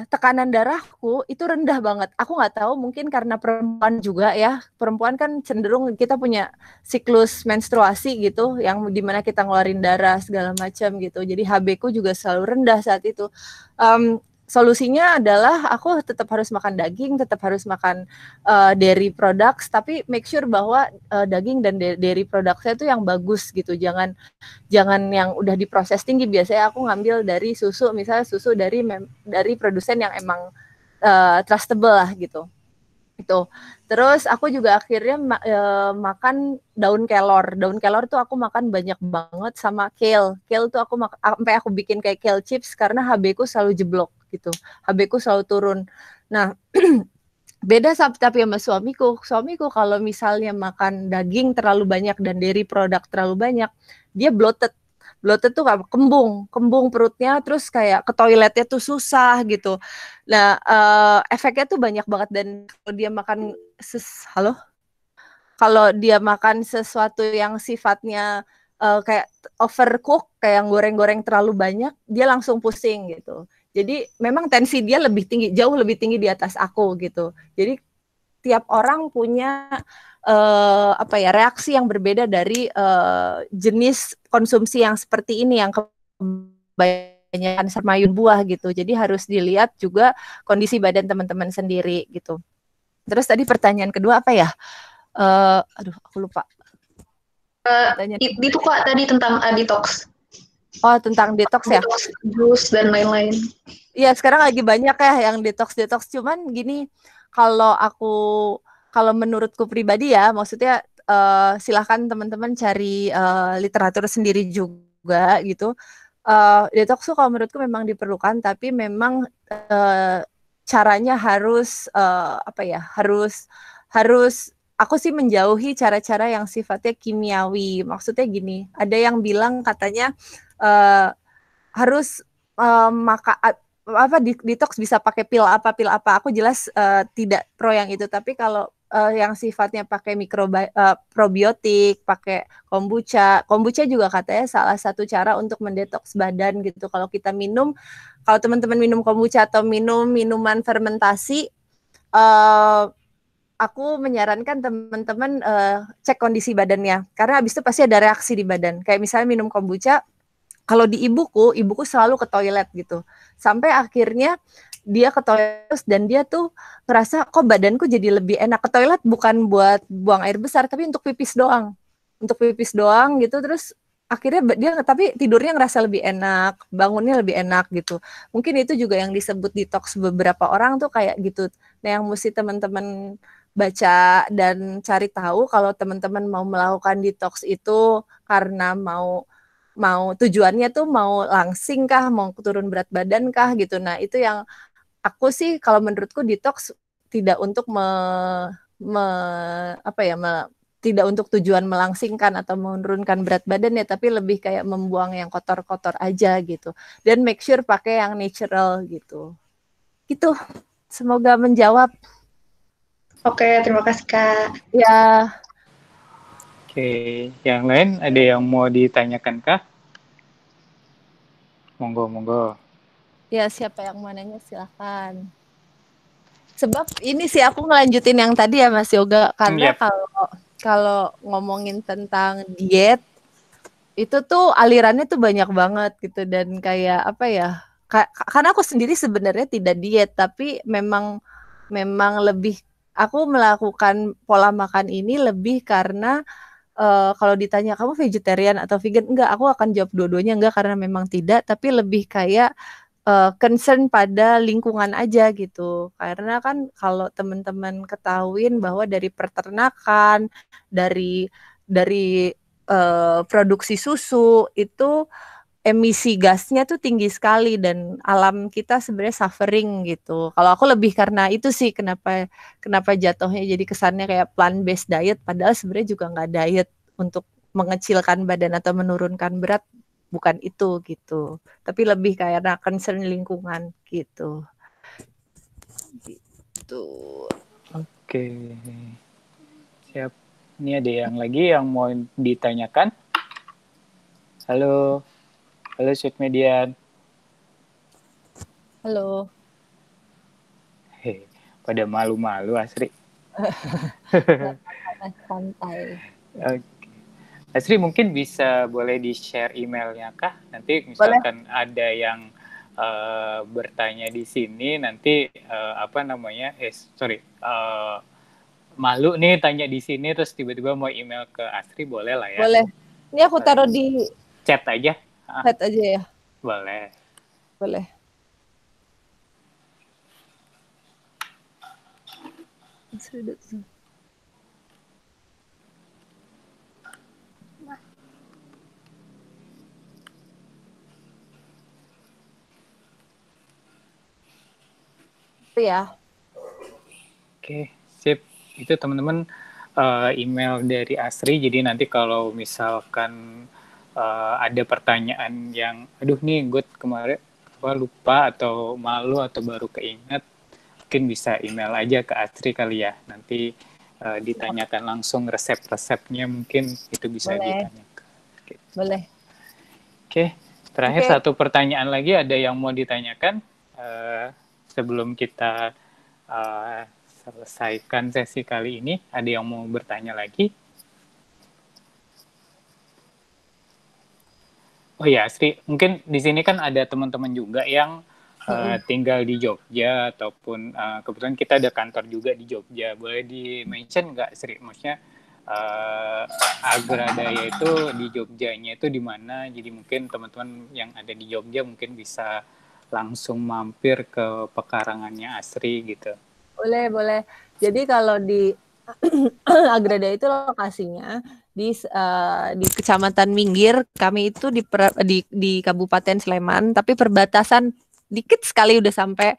[SPEAKER 1] tekanan darahku itu rendah banget. Aku nggak tahu, mungkin karena perempuan juga ya. Perempuan kan cenderung kita punya siklus menstruasi gitu, yang dimana kita ngeluarin darah segala macam gitu. Jadi HB-ku juga selalu rendah saat itu. Solusinya adalah aku tetap harus makan daging, tetap harus makan dairy products, tapi make sure bahwa daging dan dairy products-nya itu yang bagus gitu. Jangan yang udah diproses tinggi. Biasanya aku ngambil dari susu, misalnya susu dari produsen yang emang trustable lah gitu. Itu. Terus aku juga akhirnya makan daun kelor. Daun kelor tuh aku makan banyak banget sama kale. Kale tuh sampai aku bikin kayak kale chips karena HB ku selalu jeblok gitu. HB-ku selalu turun. Nah, beda tapi sama suamiku kalau misalnya makan daging terlalu banyak dan dairy produk terlalu banyak, dia bloated tuh kayak kembung perutnya, terus kayak ke toiletnya tuh susah gitu. Nah, efeknya tuh banyak banget. Dan kalau dia makan kalau dia makan sesuatu yang sifatnya kayak overcook, kayak goreng-goreng terlalu banyak, dia langsung pusing gitu. Jadi memang tensi dia lebih tinggi, jauh lebih tinggi di atas aku gitu. Jadi tiap orang punya reaksi yang berbeda dari jenis konsumsi yang seperti ini, yang kebanyakan sermayun buah gitu. Jadi harus dilihat juga kondisi badan teman-teman sendiri gitu. Terus tadi pertanyaan kedua apa ya? Aduh, aku lupa.
[SPEAKER 6] Itu Kak tadi tentang detox.
[SPEAKER 1] Oh, tentang detox ya?
[SPEAKER 6] Detox, jus dan lain-lain.
[SPEAKER 1] Iya, sekarang lagi banyak ya yang detox. Cuman gini, kalau menurutku pribadi ya, maksudnya silahkan teman-teman cari literatur sendiri juga gitu. Detox tuh kalau menurutku memang diperlukan, tapi memang caranya harus harus aku sih menjauhi cara-cara yang sifatnya kimiawi. Maksudnya gini, ada yang bilang katanya harus detox bisa pakai pil apa. Aku jelas tidak pro yang itu, tapi kalau yang sifatnya pakai probiotik, pakai kombucha juga katanya salah satu cara untuk mendetoks badan gitu. Kalau teman-teman minum kombucha atau minum minuman fermentasi, aku menyarankan teman-teman cek kondisi badannya, karena habis itu pasti ada reaksi di badan. Kayak misalnya minum kombucha, kalau di ibuku selalu ke toilet gitu. Sampai akhirnya dia ke toilet dan dia tuh ngerasa kok badanku jadi lebih enak. Ke toilet bukan buat buang air besar, tapi untuk pipis doang. Gitu. Terus akhirnya dia tapi tidurnya ngerasa lebih enak, bangunnya lebih enak gitu. Mungkin itu juga yang disebut detox beberapa orang tuh kayak gitu. Nah, yang mesti teman-teman baca dan cari tahu kalau teman-teman mau melakukan detox itu karena mau tujuannya tuh mau langsing kah, mau turun berat badan kah gitu. Nah, itu yang aku sih kalau menurutku detox tidak untuk tidak untuk tujuan melangsingkan atau menurunkan berat badan ya, tapi lebih kayak membuang yang kotor-kotor aja gitu. Dan make sure pakai yang natural gitu. Gitu. Semoga menjawab.
[SPEAKER 6] Oke, terima kasih Kak.
[SPEAKER 1] Ya.
[SPEAKER 4] Oke, yang lain ada yang mau ditanyakan kah? Monggo.
[SPEAKER 1] Ya, siapa yang mau nanya silakan. Sebab ini sih aku ngelanjutin yang tadi ya Mas Yoga, karena kalau ngomongin tentang diet itu tuh alirannya tuh banyak banget gitu, dan kayak apa ya? Karena aku sendiri sebenarnya tidak diet, tapi memang lebih aku melakukan pola makan ini lebih karena kalau ditanya kamu vegetarian atau vegan, enggak, aku akan jawab dua-duanya enggak, karena memang tidak, tapi lebih kayak concern pada lingkungan aja gitu. Karena kan kalau teman-teman ketahuin bahwa dari peternakan, dari produksi susu itu emisi gasnya tuh tinggi sekali dan alam kita sebenarnya suffering gitu. Kalau aku lebih karena itu sih kenapa jatuhnya jadi kesannya kayak plant based diet, padahal sebenarnya juga nggak diet untuk mengecilkan badan atau menurunkan berat, bukan itu gitu. Tapi lebih kayak concern lingkungan gitu. Gitu.
[SPEAKER 4] Oke. Siap. Ini ada yang lagi yang mau ditanyakan? Halo Sweet Median.
[SPEAKER 1] Halo.
[SPEAKER 4] Pada malu-malu Asri.
[SPEAKER 1] Santai.
[SPEAKER 4] Oke. Asri mungkin bisa boleh di-share emailnya kah? Nanti misalkan ada yang bertanya di sini, nanti malu nih tanya di sini terus tiba-tiba mau email ke Asri, boleh lah ya?
[SPEAKER 1] Boleh. Ini aku taruh di
[SPEAKER 4] chat aja.
[SPEAKER 1] Chat aja ya.
[SPEAKER 4] Boleh.
[SPEAKER 1] ya.
[SPEAKER 4] Oke, sip. Itu teman-teman email dari Asri. Jadi nanti kalau misalkan ada pertanyaan yang, aduh nih gue kemarin lupa atau malu atau baru keinget, mungkin bisa email aja ke Asri kali ya. Nanti ditanyakan langsung resep-resepnya, mungkin itu bisa ditanyakan. Oke.
[SPEAKER 1] Boleh.
[SPEAKER 4] Oke, terakhir satu pertanyaan lagi, ada yang mau ditanyakan sebelum kita selesaikan sesi kali ini? Ada yang mau bertanya lagi? Oh ya, Asri, mungkin di sini kan ada teman-teman juga yang tinggal di Jogja, ataupun kebetulan kita ada kantor juga di Jogja. Boleh di-mention nggak, Asri? Maksudnya Agradaya itu di Jogjanya itu di mana? Jadi mungkin teman-teman yang ada di Jogja mungkin bisa langsung mampir ke pekarangannya Asri gitu.
[SPEAKER 1] Boleh. Jadi kalau di Agradaya itu lokasinya di Kecamatan Minggir. Kami itu di Kabupaten Sleman, tapi perbatasan dikit sekali udah sampai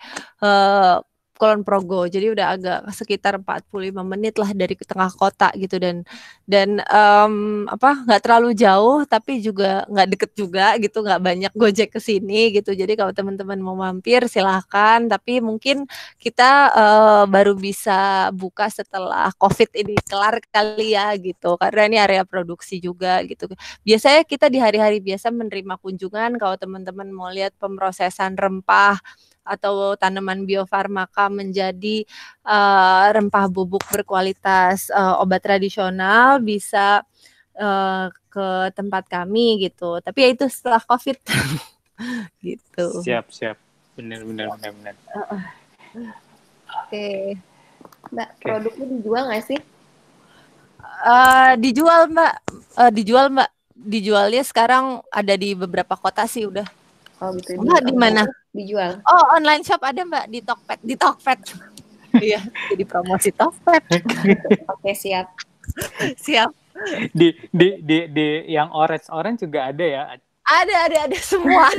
[SPEAKER 1] Kulon Progo. Jadi udah agak sekitar 45 menit lah dari tengah kota gitu, dan nggak terlalu jauh tapi juga nggak deket juga gitu, nggak banyak gojek ke sini gitu. Jadi kalau teman-teman mau mampir silahkan, tapi mungkin kita baru bisa buka setelah COVID ini kelar kali ya gitu, karena ini area produksi juga gitu. Biasanya kita di hari-hari biasa menerima kunjungan kalau teman-teman mau lihat pemrosesan rempah atau tanaman biofarmaka menjadi rempah bubuk berkualitas obat tradisional, bisa ke tempat kami gitu. Tapi ya itu setelah COVID gitu.
[SPEAKER 4] Siap. Benar.
[SPEAKER 3] Oke. Mbak, produknya dijual nggak sih?
[SPEAKER 1] Dijual Mbak. Dijualnya sekarang ada di beberapa kota sih udah.
[SPEAKER 3] Oh gitu.
[SPEAKER 1] Mbak di mana?
[SPEAKER 3] Dijual.
[SPEAKER 1] Oh, online shop ada Mbak di Tokped. Iya, jadi promosi Tokped.
[SPEAKER 3] Oke, siap.
[SPEAKER 4] Di yang orange juga ada ya?
[SPEAKER 1] Ada semua.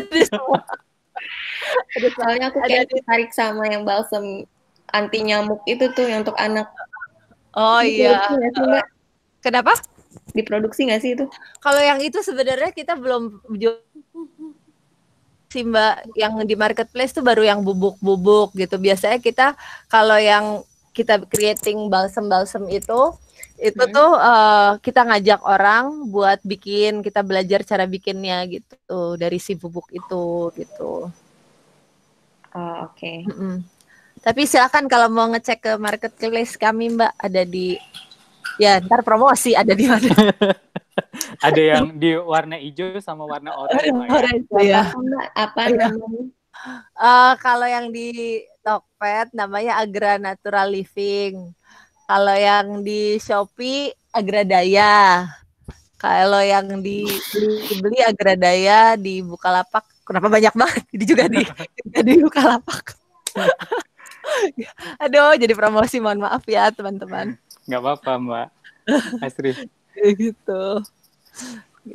[SPEAKER 3] Ada soalnya aku kayak tertarik sama yang balsam anti nyamuk itu tuh yang untuk anak.
[SPEAKER 1] Oh iya. Kenapa?
[SPEAKER 3] Diproduksi nggak sih itu?
[SPEAKER 1] Kalau yang itu sebenarnya kita belum sih Mbak, yang di marketplace tuh baru yang bubuk-bubuk gitu. Biasanya kita kalau yang kita creating balsam itu tuh kita ngajak orang buat bikin, kita belajar cara bikinnya gitu dari si bubuk itu gitu.
[SPEAKER 3] Oh, oke.
[SPEAKER 1] Tapi silakan kalau mau ngecek ke marketplace kami Mbak, ada di ntar promosi ada di mana.
[SPEAKER 4] Ada yang di warna hijau sama warna oranye.
[SPEAKER 1] Ya.
[SPEAKER 3] Apa namanya?
[SPEAKER 1] Kalau yang di Tokped namanya Agra Natural Living. Kalau yang di Shopee Agradaya. Kalau yang dibeli Agradaya di Bukalapak. Kenapa banyak banget? Ini juga di Bukalapak. Aduh, jadi promosi, mohon maaf ya teman-teman.
[SPEAKER 4] Nggak apa-apa Mbak Asri.
[SPEAKER 1] Gitu.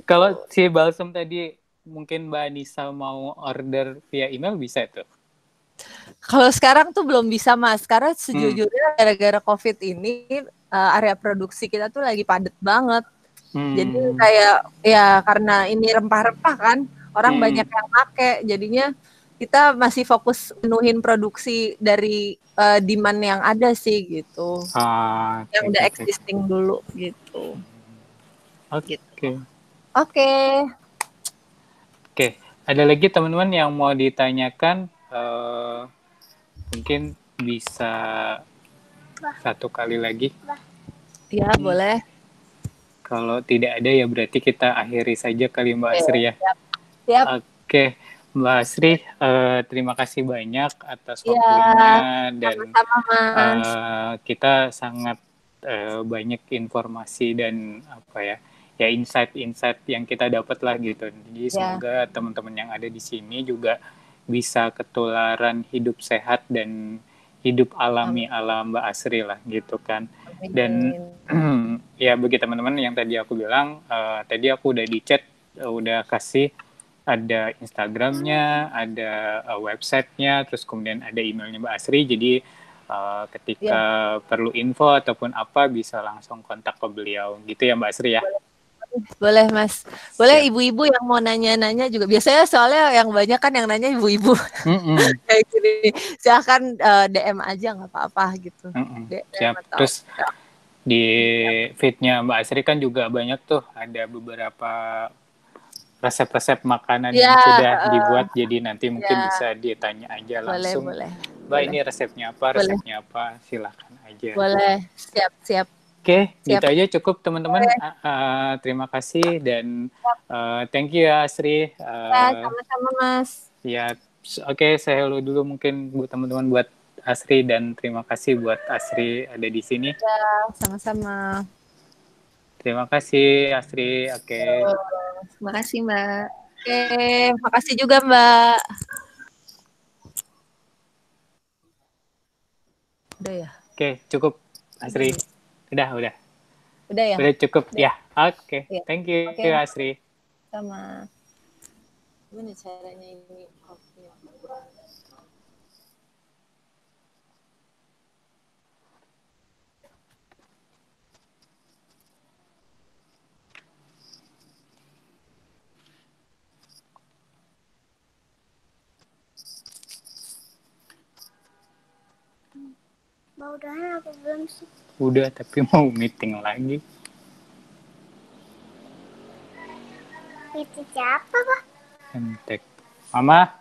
[SPEAKER 4] Kalau si balsam tadi mungkin Mbak Anissa mau order via email bisa tuh?
[SPEAKER 1] Kalau sekarang tuh belum bisa Mas, karena sejujurnya gara-gara COVID ini area produksi kita tuh lagi padat banget. Jadi kayak ya karena ini rempah-rempah kan, orang banyak yang pakai, jadinya kita masih fokus penuhin produksi dari demand yang ada sih gitu, yang udah existing dulu gitu. Oke.
[SPEAKER 4] Ada lagi teman-teman yang mau ditanyakan, mungkin bisa satu kali lagi.
[SPEAKER 1] Ya boleh.
[SPEAKER 4] Kalau tidak ada ya berarti kita akhiri saja kali Mbak Asri ya.
[SPEAKER 1] Siap.
[SPEAKER 4] Oke. Mbak Asri, terima kasih banyak atas waktunya, dan kita sangat banyak informasi dan insight-insight yang kita dapat lah gitu. Jadi semoga teman-teman yang ada di sini juga bisa ketularan hidup sehat dan hidup alami ala Mbak Asri lah gitu kan. Dan ya bagi teman-teman yang tadi aku bilang, tadi aku udah di chat, udah kasih ada Instagramnya, ada websitenya, terus kemudian ada emailnya Mbak Asri. Jadi ketika perlu info ataupun apa bisa langsung kontak ke beliau, gitu ya Mbak Asri ya.
[SPEAKER 1] Boleh Mas, boleh
[SPEAKER 4] Siap.
[SPEAKER 1] ibu-ibu yang mau nanya-nanya juga. Biasanya soalnya yang banyak kan yang nanya ibu-ibu. Kayak gini, silahkan DM aja nggak apa-apa gitu. DM
[SPEAKER 4] Siap.
[SPEAKER 1] atau
[SPEAKER 4] Terus di feed-nya Mbak Asri kan juga banyak tuh, ada beberapa resep-resep makanan yang sudah dibuat, jadi nanti mungkin bisa ditanya aja langsung.
[SPEAKER 1] Boleh.
[SPEAKER 4] Mbak, ini resepnya apa, silahkan aja.
[SPEAKER 1] Boleh, siap.
[SPEAKER 4] Oke, gitu aja cukup teman-teman. Terima kasih dan thank you ya Asri.
[SPEAKER 1] Sama-sama Mas.
[SPEAKER 4] Ya, oke, saya hello dulu mungkin buat teman-teman buat Asri dan terima kasih buat Asri ada di sini.
[SPEAKER 1] Ya, sama-sama.
[SPEAKER 4] Terima kasih Asri. Oke.
[SPEAKER 3] Terima kasih Mbak.
[SPEAKER 1] Oke, makasih juga Mbak. Udah ya?
[SPEAKER 4] Oke, cukup Asri. Udah
[SPEAKER 1] ya?
[SPEAKER 4] Udah cukup ya. Oke.
[SPEAKER 1] Ya.
[SPEAKER 4] Thank you Asri.
[SPEAKER 1] Sama. Gimana caranya ini?
[SPEAKER 7] Udahan aku belum sih.
[SPEAKER 4] Udah, tapi mau meeting lagi.
[SPEAKER 7] Itu siapa, Pak?
[SPEAKER 4] Entek. Mama,